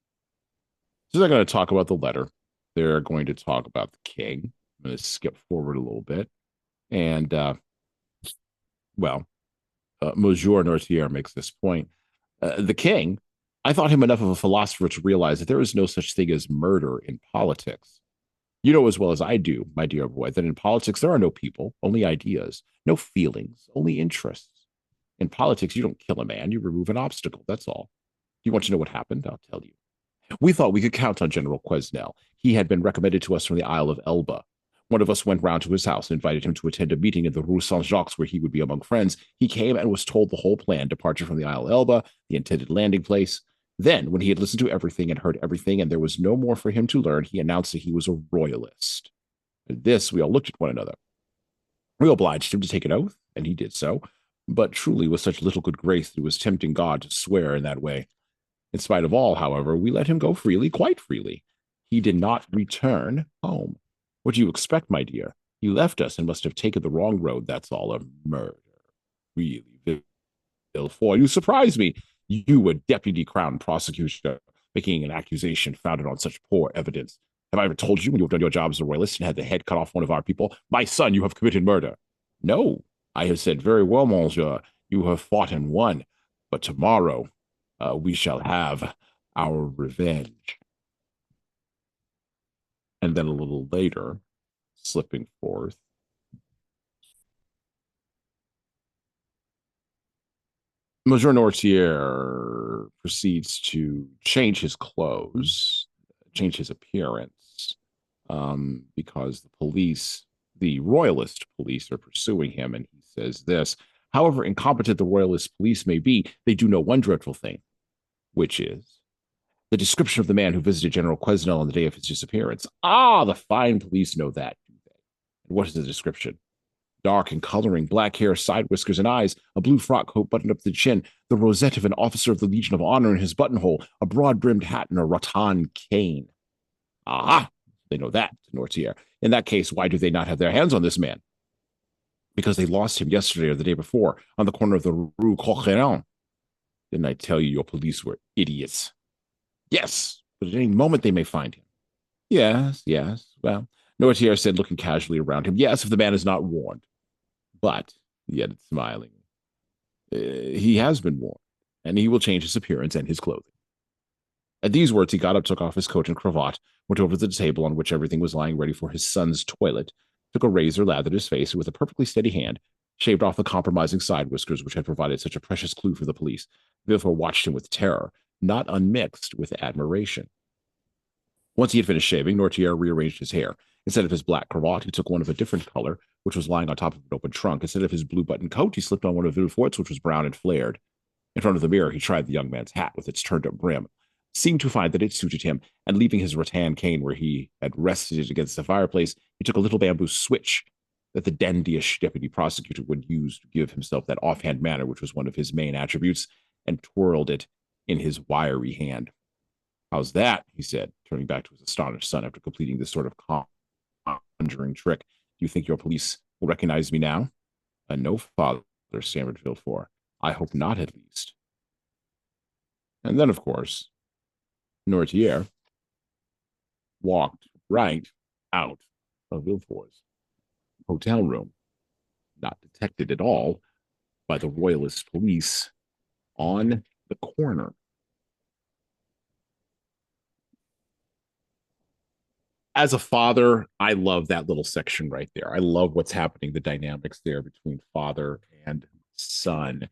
So they're going to talk about the letter. They're going to talk about the king. I'm going to skip forward a little bit. And, Monsieur Nortier makes this point. The king, I thought him enough of a philosopher to realize that there is no such thing as murder in politics. You know as well as I do, my dear boy, that in politics there are no people, only ideas, no feelings, only interests. In politics, you don't kill a man, you remove an obstacle, that's all. Do you want to know what happened? I'll tell you. We thought we could count on General Quesnel. He had been recommended to us from the Isle of Elba. One of us went round to his house and invited him to attend a meeting in the Rue Saint-Jacques where he would be among friends. He came and was told the whole plan, departure from the Isle of Elba, the intended landing place. Then, when he had listened to everything and heard everything, and there was no more for him to learn, he announced that he was a royalist. At this, we all looked at one another. We obliged him to take an oath, and he did so, but truly with such little good grace that it was tempting God to swear in that way. In spite of all, however, we let him go freely, quite freely. He did not return home. What do you expect, my dear? He left us and must have taken the wrong road, that's all. A murder. Really, Villefort, you surprise me. You, a deputy crown prosecutor, making an accusation founded on such poor evidence. Have I ever told you when you have done your job as a royalist and had the head cut off one of our people? My son, you have committed murder. No, I have said, very well, monsieur, you have fought and won, but tomorrow we shall have our revenge. And then a little later, slipping forth, Monsieur Nortier proceeds to change his clothes, change his appearance, because the police, the royalist police, are pursuing him. And he says this: however incompetent the royalist police may be, they do know one dreadful thing, which is the description of the man who visited General Quesnel on the day of his disappearance. Ah, the fine police know that, do they? And what is the description? Dark in coloring, black hair, side whiskers, and eyes, a blue frock coat buttoned up to the chin, the rosette of an officer of the Legion of Honor in his buttonhole, a broad-brimmed hat, and a rattan cane. Aha! They know that, Nortier. In that case, why do they not have their hands on this man? Because they lost him yesterday or the day before, on the corner of the Rue Coquerin. Didn't I tell you your police were idiots? Yes, but at any moment they may find him. Yes. Well, Nortier said, looking casually around him, yes, if the man is not warned. But, he added, smiling, he has been warned, and he will change his appearance and his clothing. At these words, he got up, took off his coat and cravat, went over to the table on which everything was lying ready for his son's toilet, took a razor, lathered his face, and with a perfectly steady hand, shaved off the compromising side whiskers which had provided such a precious clue for the police. Villefort watched him with terror, not unmixed with admiration. Once he had finished shaving, Nortier rearranged his hair. Instead of his black cravat, he took one of a different color, which was lying on top of an open trunk. Instead of his blue button coat, he slipped on one of Villefort's, which was brown and flared. In front of the mirror, he tried the young man's hat with its turned up brim, seemed to find that it suited him, and leaving his rattan cane where he had rested it against the fireplace, he took a little bamboo switch that the dandyish deputy prosecutor would use to give himself that offhand manner which was one of his main attributes, and twirled it in his wiry hand. How's that? He said, turning back to his astonished son after completing this sort of conjuring trick. Do you think your police will recognize me now? No, father, stammered Villefort. I hope not, at least. And then, of course, Noirtier walked right out of Villefort's hotel room, not detected at all by the royalist police on the corner. As a father, I love that little section right there. I love what's happening, the dynamics there between father and son.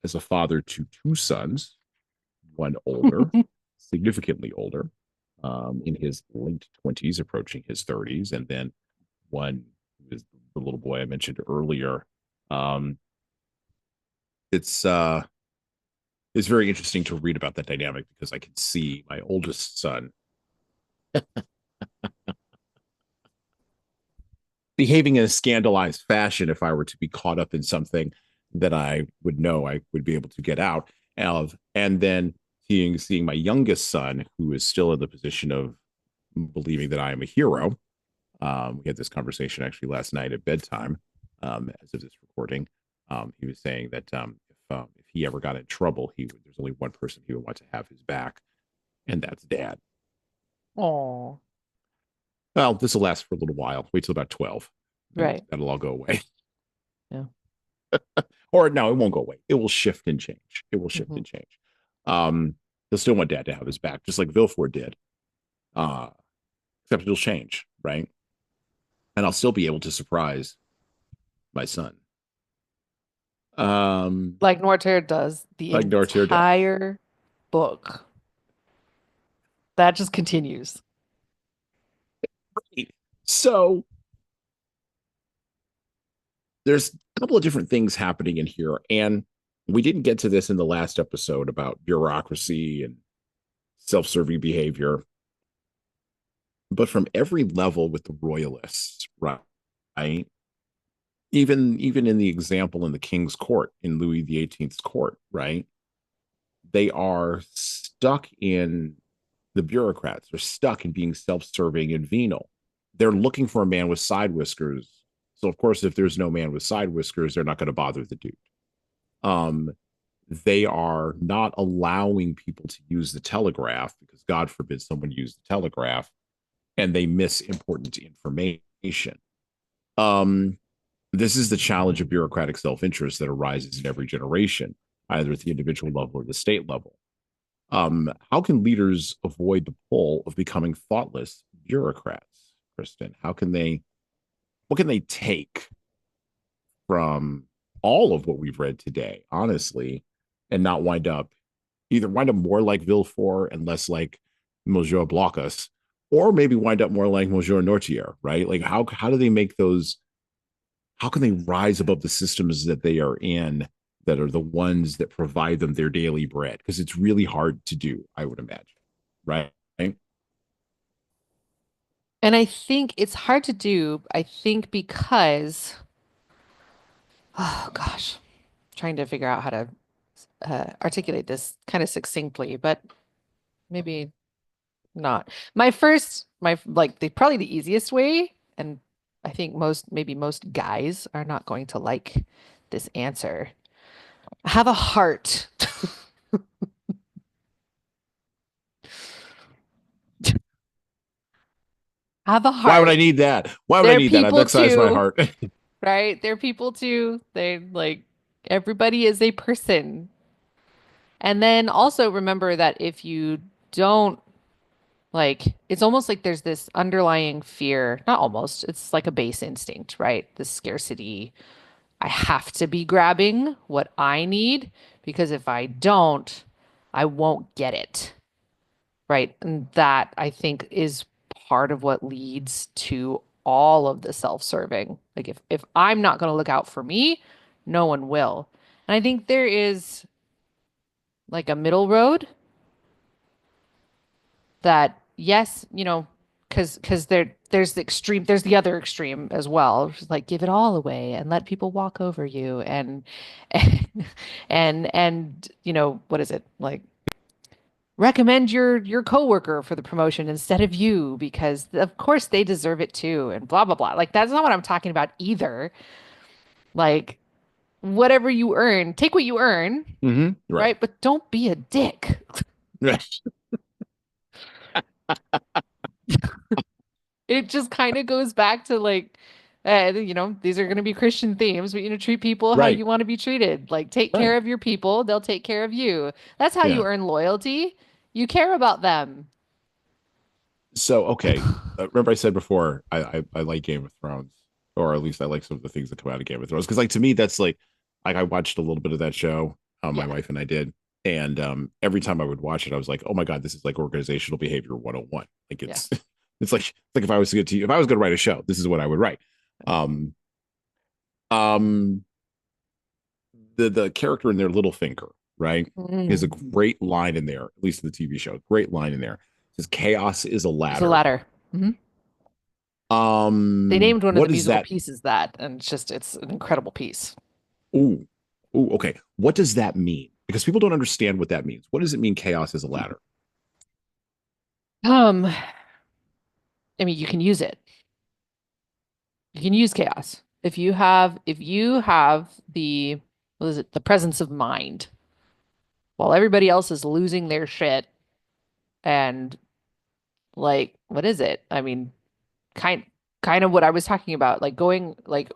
As a father to two sons, one older, significantly older, in his late 20s, approaching his 30s, and then one who is the little boy I mentioned earlier. Um, it's very interesting to read about that dynamic because I can see my oldest son behaving in a scandalized fashion if I were to be caught up in something that I would know I would be able to get out of. And then seeing my youngest son, who is still in the position of believing that I am a hero. We had this conversation actually last night at bedtime, as of this recording. He was saying that if he ever got in trouble, there's only one person he would want to have his back, and that's Dad. Oh, Well, this will last for a little while. Wait till about 12. right. That'll all go away. Yeah. Or no, it won't go away. It will shift and change. It will shift Mhm. and change. He'll still want Dad to have his back, just like Villefort did. Except it'll change, right? And I'll still be able to surprise my son. Like Noirtier does the Like Noirtier does. entire book. That just continues. Right. So there's a couple of different things happening in here, and we didn't get to this in the last episode about bureaucracy and self-serving behavior. But from every level with the royalists, right? Even in the example in the king's court, in Louis XVIII's court, right? They are stuck in the bureaucrats. They're stuck in being self-serving and venal. They're looking for a man with side whiskers. So of course, if there's no man with side whiskers, they're not going to bother the dude. Um, they are not allowing people to use the telegraph because God forbid someone use the telegraph and they miss important information. Um, this is the challenge of bureaucratic self-interest that arises in every generation, either at the individual level or the state level. How can leaders avoid the pull of becoming thoughtless bureaucrats, Kristen? What can they take from all of what we've read today, honestly, and not either wind up more like Villefort and less like Monsieur Blockus, or maybe wind up more like Monsieur Noirtier, right? Like how do they make those? How can they rise above the systems that they are in that are the ones that provide them their daily bread? Because it's really hard to do, I would imagine, right? And I think it's hard to do, I think because, oh gosh, trying to figure out how to articulate this kind of succinctly, but maybe not. Probably the easiest way, and I think maybe most guys are not going to like this answer. Have a heart. Have a Why would I heart. need that? Why would I They're need that? I've people excised my too, heart. right? They're people too. They like everybody is a person. And then also remember that if you don't it's almost like there's this underlying fear, not almost, it's like a base instinct, right? The scarcity. I have to be grabbing what I need because if I don't, I won't get it, right? And that I think is part of what leads to all of the self-serving. Like if I'm not going to look out for me, no one will. And I think there is like a middle road that yes, because there's the extreme, there's the other extreme as well. Just like give it all away and let people walk over you and and what is it? Like recommend your coworker for the promotion instead of you because of course they deserve it too and blah blah blah. Like that's not what I'm talking about either. Like whatever you earn, take what you earn, Right. right? But don't be a dick. Right. It just kind of goes back to like these are going to be Christian themes, but treat people how Right. you want to be treated. Like take care Right. of your people, they'll take care of you. That's how you Yeah. earn loyalty. You care about them. So okay, remember I said before I like Game of Thrones, or at least I like some of the things that come out of Game of Thrones because like to me that's like I watched a little bit of that show, my Yeah. wife and I did, and every time I would watch it, I was like, oh my god, this is like organizational behavior 101. Like Yeah. it's like if I was going to write a show, this is what I would write. Um, um, the character in there, Littlefinger, right, is a Mm. great line in there, at least in the TV show, great line in there. It says chaos is a It's a ladder. ladder. Hmm. They named one of the What is musical that? pieces that, and it's an incredible piece. Ooh, ooh, okay. What does that mean? Because people don't understand what that means. What does it mean chaos is a ladder? Um, I mean, you can use it. You can use chaos. If you have the what is it, the presence of mind while everybody else is losing their shit and like what is it? I mean, kind kind of what I was talking about, like going like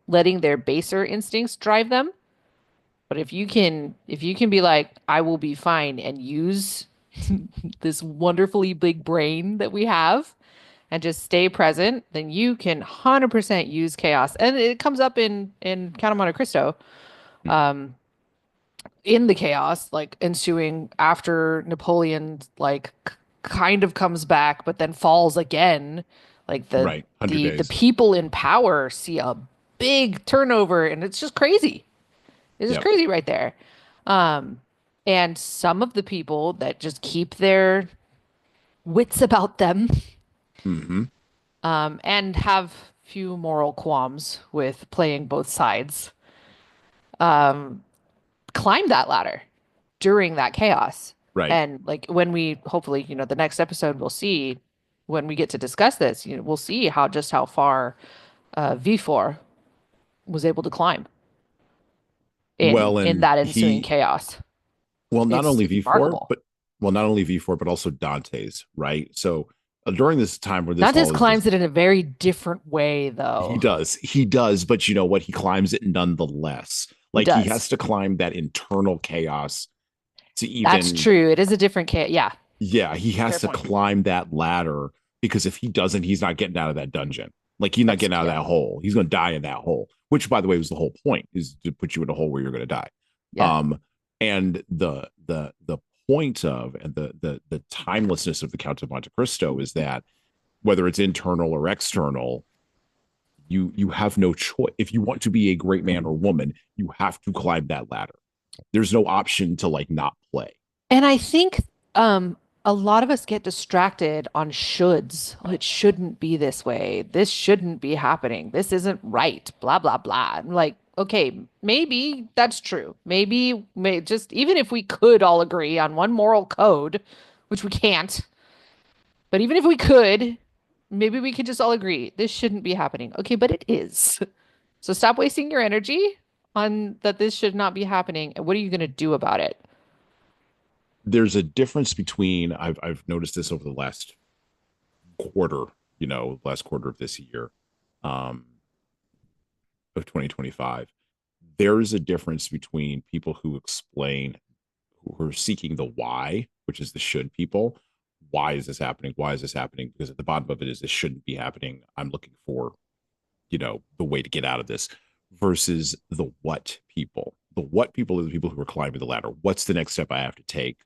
letting their baser instincts drive them. But if you can be like, I will be fine and use this wonderfully big brain that we have and just stay present, then you can 100% use chaos. And it comes up in Count of Monte Cristo, Hmm. um, in the chaos, like ensuing after Napoleon like kind of comes back, but then falls again. Like the Right. 100 the the days. people in power see a big turnover, and it's just crazy. It's just Yep. crazy right there. Um, and some of the people that just keep their wits about them, Mm-hmm. and have few moral qualms with playing both sides, climb that ladder during that chaos. Right. And like when we hopefully, the next episode we'll see when we get to discuss this, we'll see how far V4 was able to climb in Well, in and that ensuing he, chaos. well, not It's only it's V4, remarkable. but well, not only V4, but also Dante's, right? So during this time where this Dantes all is climbs this, it in a very different way, he though. does, he does, but you know what? He climbs it nonetheless. He Like he does. has to climb that internal chaos to That's even, true. It is a different chaos. Yeah, yeah, he fair has to point. climb that ladder because if he doesn't, he's not getting out of that dungeon. Like he's not That's getting out of yeah, that hole. He's going to die in that hole, which by the way was the whole point, is to put you in a hole where you're going to die. yeah. Um, and the point of and the timelessness of the Count of Monte Cristo is that whether it's internal or external, you have no choice. If you want to be a great man or woman, you have to climb that ladder. There's no option to like not play. And I think a lot of us get distracted on shoulds. Oh, it shouldn't be this way. This shouldn't be happening. This isn't right. Blah blah blah. I'm like, okay, maybe that's true. Maybe just even if we could all agree on one moral code, which we can't, but even if we could, maybe we could just all agree this shouldn't be happening. Okay, but it is. So stop wasting your energy on that this should not be happening. And what are you going to do about it? There's a difference between I've noticed this over the last quarter, last quarter of this year, um, of 2025. There is a difference between people who explain, who are seeking the why, which is the should people. Why is this happening? Why is this happening? Because at the bottom of it is this shouldn't be happening. I'm looking for, the way to get out of this, versus the what people. The what people are the people who are climbing the ladder. What's the next step I have to take?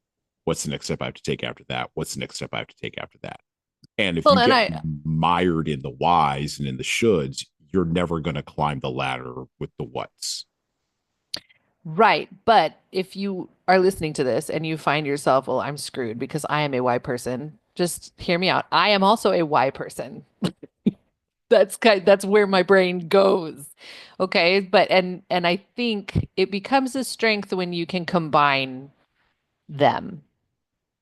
What's the next step I have to take after that? What's the next step I have to take after that? And if Well, you and get I mired in the whys and in the shoulds, you're never going to climb the ladder with the whats. right, but if you are listening to this and you find yourself, well, I'm screwed because I am a Y person, just hear me out. I am also a Y person. That's where my brain goes. Okay, but and I think it becomes a strength when you can combine them,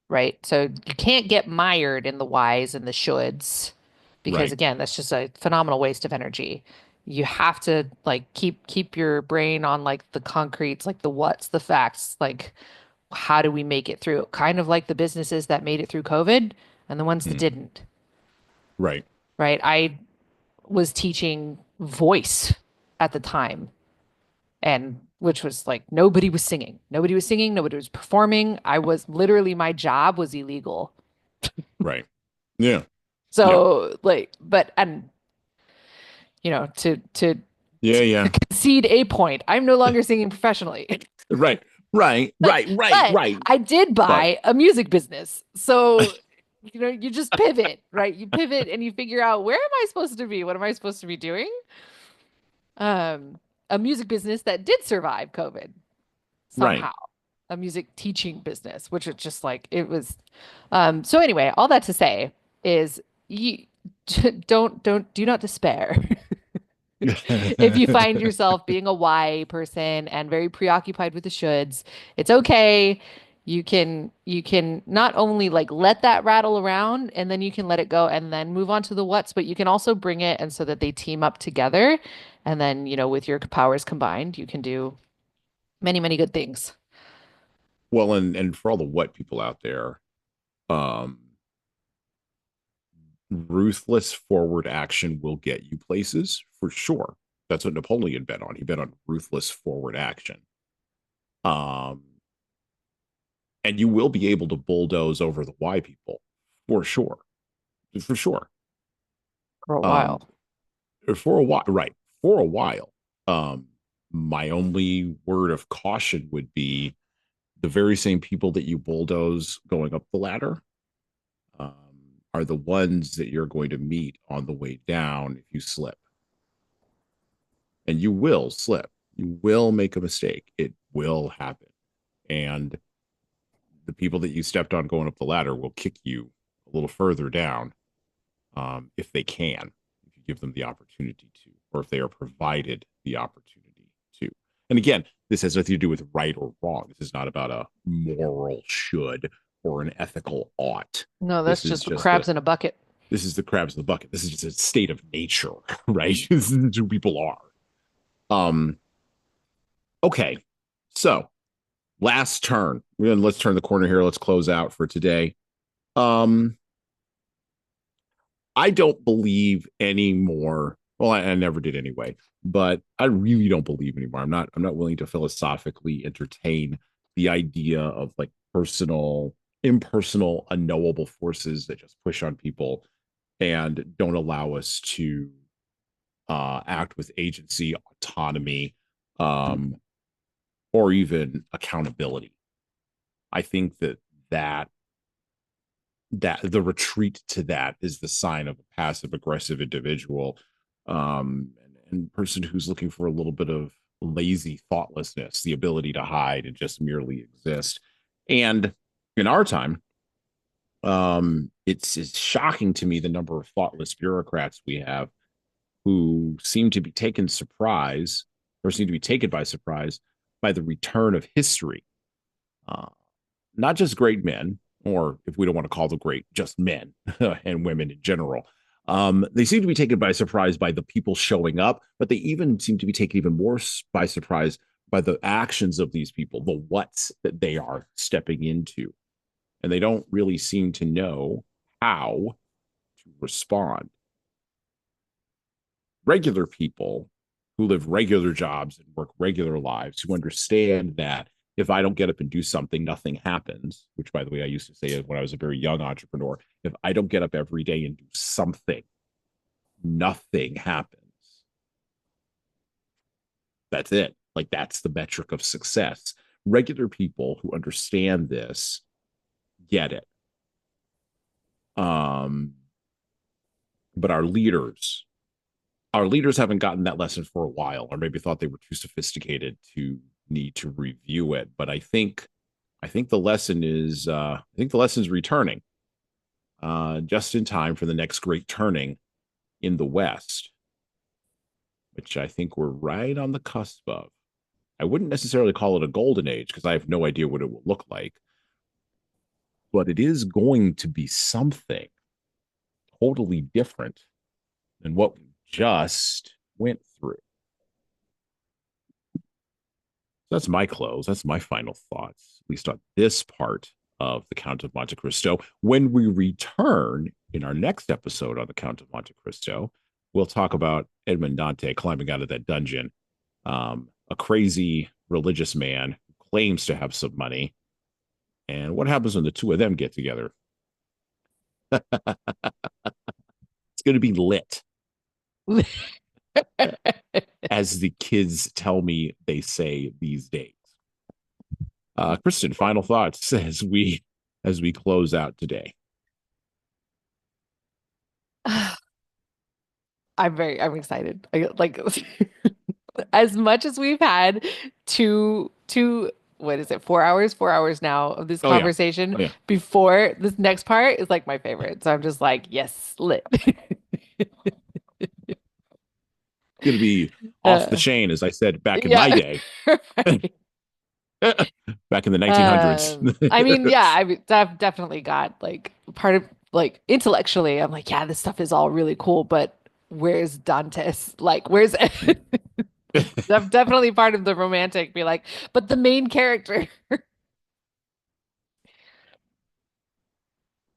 right? So you can't get mired in the whys and the shoulds because Right. again, that's just a phenomenal waste of energy. You have to like keep your brain on like the concretes, like the what's, the facts, like how do we make it through? Kind of like the businesses that made it through COVID and the ones that Mm, didn't, right. right? I was teaching voice at the time, and which was like nobody was singing. Nobody was singing, nobody was performing. I was literally my job was illegal. Right. Yeah. Yeah. So like but and to Yeah. Yeah. concede a point, I'm no longer singing professionally. Right. Right. But Right. Right. but Right. I did But buy a music business. So you just pivot, right? You pivot and you figure out where am I supposed to be? What am I supposed to be doing? Um, a music business that did survive COVID right. somehow. A music teaching business, which is just like it was. So anyway, all that to say is you don't do not despair. If you find yourself being a why person and very preoccupied with the shoulds, it's okay. You can not only like let that rattle around and then you can let it go and then move on to the what's, but you can also bring it and so that they team up together. And then, with your powers combined, you can do many, many good things. Well, and for all the what people out there, um, ruthless forward action will get you places for sure. That's what Napoleon bet on. He bet on ruthless forward action. Um, and you will be able to bulldoze over the why people for sure. For sure. For a Um, while. for a while, right? For a while. Um, my only word of caution would be the very same people that you bulldoze going up the ladder um, are the ones that you're going to meet on the way down if you slip. And you will slip. You will make a mistake. It will happen. And the people that you stepped on going up the ladder will kick you a little further down if they can, if you give them the opportunity to, or if they are provided the opportunity to. And again, this has nothing to do with right or wrong. This is not about a moral should or an ethical ought. No, that's This is just the just a crabs in a bucket. this is the crabs in the bucket. This is just a state of nature, right? This is who people are. Um, okay. So last turn. Let's turn the corner here. Let's close out for today. Um, I don't believe anymore. Well, I never did anyway, but I really don't believe anymore. I'm not willing to philosophically entertain the idea of like personal, impersonal, unknowable forces that just push on people and don't allow us to act with agency, autonomy, um, or even accountability. I think that that the retreat to that is the sign of a passive aggressive individual and person who's looking for a little bit of lazy thoughtlessness, the ability to hide and just merely exist. And in our time, it's shocking to me the number of thoughtless bureaucrats we have who seem to be taken surprise or seem to be taken by surprise by the return of history. Uh, Not just great men, or if we don't want to call them great, just men and women in general. They seem to be taken by surprise by the people showing up, but they even seem to be taken even more by surprise by the actions of these people, the what's that they are stepping into. And they don't really seem to know how to respond. Regular people who live regular jobs and work regular lives who understand that if I don't get up and do something, nothing happens, which, by the way, I used to say when I was a very young entrepreneur. If I don't get up every day and do something, nothing happens. That's it. Like, that's the metric of success. Regular people who understand this get it. Um, but our leaders haven't gotten that lesson for a while, or maybe thought they were too sophisticated to need to review it. But I think the lesson's returning just in time for the next great turning in the West, which I think we're right on the cusp of. I wouldn't necessarily call it a golden age because I have no idea what it will look like, but it is going to be something totally different than what we just went through. So that's my close. That's my final thoughts, at least on this part of the Count of Monte Cristo. When we return in our next episode on the Count of Monte Cristo, we'll talk about Edmund Dante climbing out of that dungeon, a crazy religious man who claims to have some money, and what happens when the two of them get together. It's going to be lit, as the kids tell me they say these days. Christen, final thoughts as we close out today. I'm excited. Like as much as we've had two what is it, 4 hours? 4 hours now of this Oh yeah, conversation oh yeah. before this next part is like my favorite. So I'm just like, yes, lit. It's going to be off the Uh, chain, as I said back in my yeah. day, back in the 1900s. I mean, yeah, I've definitely got like part of like intellectually, I'm like, yeah, this stuff is all really cool, but where's Dantes? Like, where's definitely part of the romantic be like, but the main character,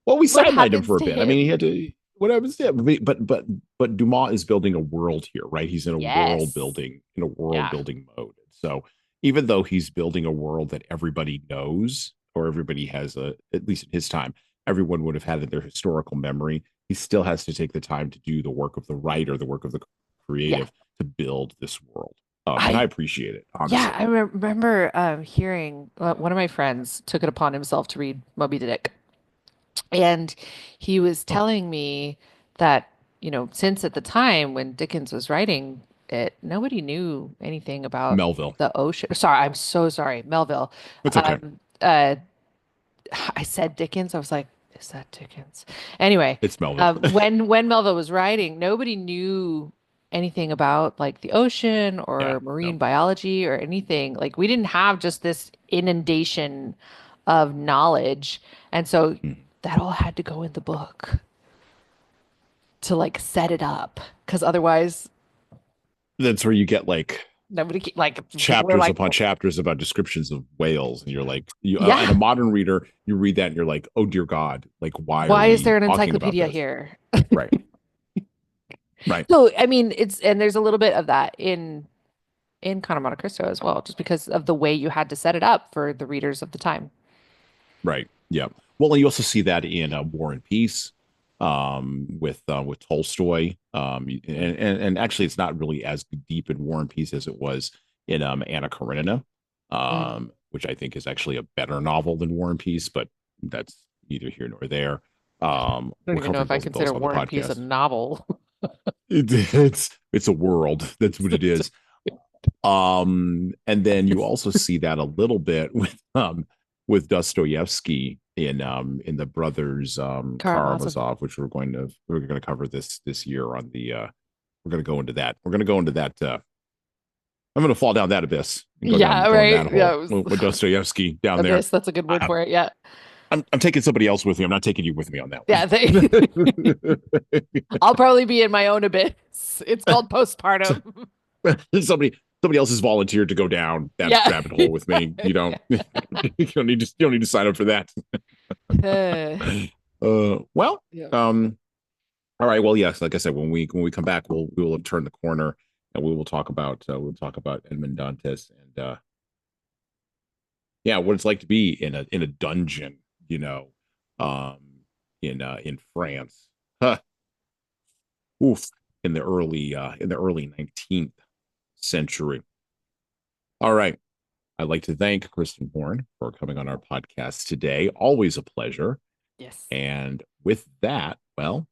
Well, we what sidelined him happens for a to bit. I mean, he him? had to. What happens? Yeah, but Dumas is building a world here, right? He's in a Yes. world Yeah. building mode. So even though he's building a world that everybody knows, or everybody has at least in his time, everyone would have had in their historical memory, he still has to take the time to do the work of the writer, the work of the Yeah. creative, to build this world. And I I appreciate it, yeah, honestly. I remember hearing one of my friends took it upon himself to read Moby Dick. And he was Oh, telling me that, since at the time when Dickens was writing it, nobody knew anything about Melville. the ocean. Sorry, I'm so sorry, Melville. It's okay. Um, I said Dickens. I was like, is that Dickens? Anyway, It's Melville. when Melville was writing, nobody knew anything about like the ocean Yeah. or marine No. biology or anything. Like we didn't have just this inundation of knowledge, and so Mhm. that all had to go in the book to like set it up, because otherwise That's where you get like like people were chapters like, upon chapters about descriptions of whales, and you're like, and a yeah, modern reader, you read that and you're like, oh dear God, like why are why is we there an talking about encyclopedia this? here? Right, right, So I mean, and there's a little bit of that in Count of Monte Cristo as well, just because of the way you had to set it up for the readers of the time. right. Yeah. Well, you also see that in War and Peace, with Tolstoy, and actually, it's not really as deep in War and Peace as it was in Anna Karenina, Mm. which I think is actually a better novel than War and Peace, but that's neither here nor there. I don't We're even know covering if I both of those consider on the War and Peace a podcast. novel. It's a world. That's what it is. And then you It's also see that a little bit with Dostoevsky in the brothers Karamazov. Karamazov, which we're going to cover this year on the we're going to go into that. We're going to go into that. I'm going to fall down that abyss and Yeah, go in that right. Yeah, hole it was with Dostoevsky down there. Abyss. That's a good word I, for it. Yeah. I'm taking somebody else with me. I'm not taking you with me on that Yeah, I'll probably be in my own abyss. It's called one. postpartum. Somebody else has volunteered to go down that Yeah. rabbit hole with me. You don't you don't need to sign up for that. Uh, Well, yeah. all right. Well, yes, like I said, when we come back, we will have turned the corner, and we'll talk about Edmund Dantes, and yeah, what it's like to be in a dungeon, um, in France. Huh. Oof, in the early 19th century. All right. I'd like to thank Christen Horne for coming on our podcast today. Always a pleasure. Yes. And with that, well,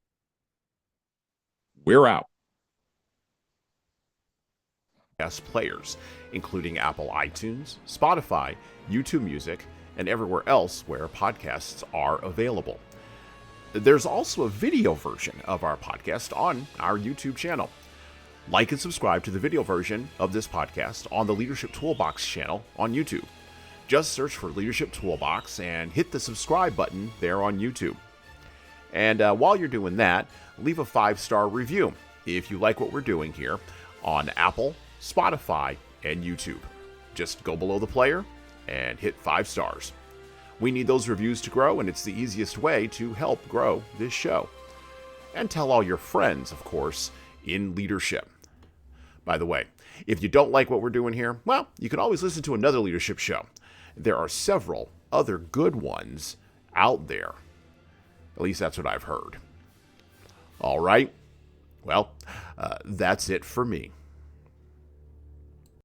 We're out. Players, including Apple iTunes, Spotify, YouTube Music, and everywhere else where podcasts are available. There's also a video version of our podcast on our YouTube channel. Like and subscribe to the video version of this podcast on the Leadership Toolbox channel on YouTube. Just search for Leadership Toolbox and hit the subscribe button there on YouTube. And while you're doing that, leave a 5-star review if you like what we're doing here on Apple, Spotify, and YouTube. Just go below the player and hit 5 stars. We need those reviews to grow, and it's the easiest way to help grow this show. And tell all your friends, of course, in leadership. By the way, if you don't like what we're doing here, well, you can always listen to another leadership show. There are several other good ones out there. At least that's what I've heard. All right. Well, that's it for me.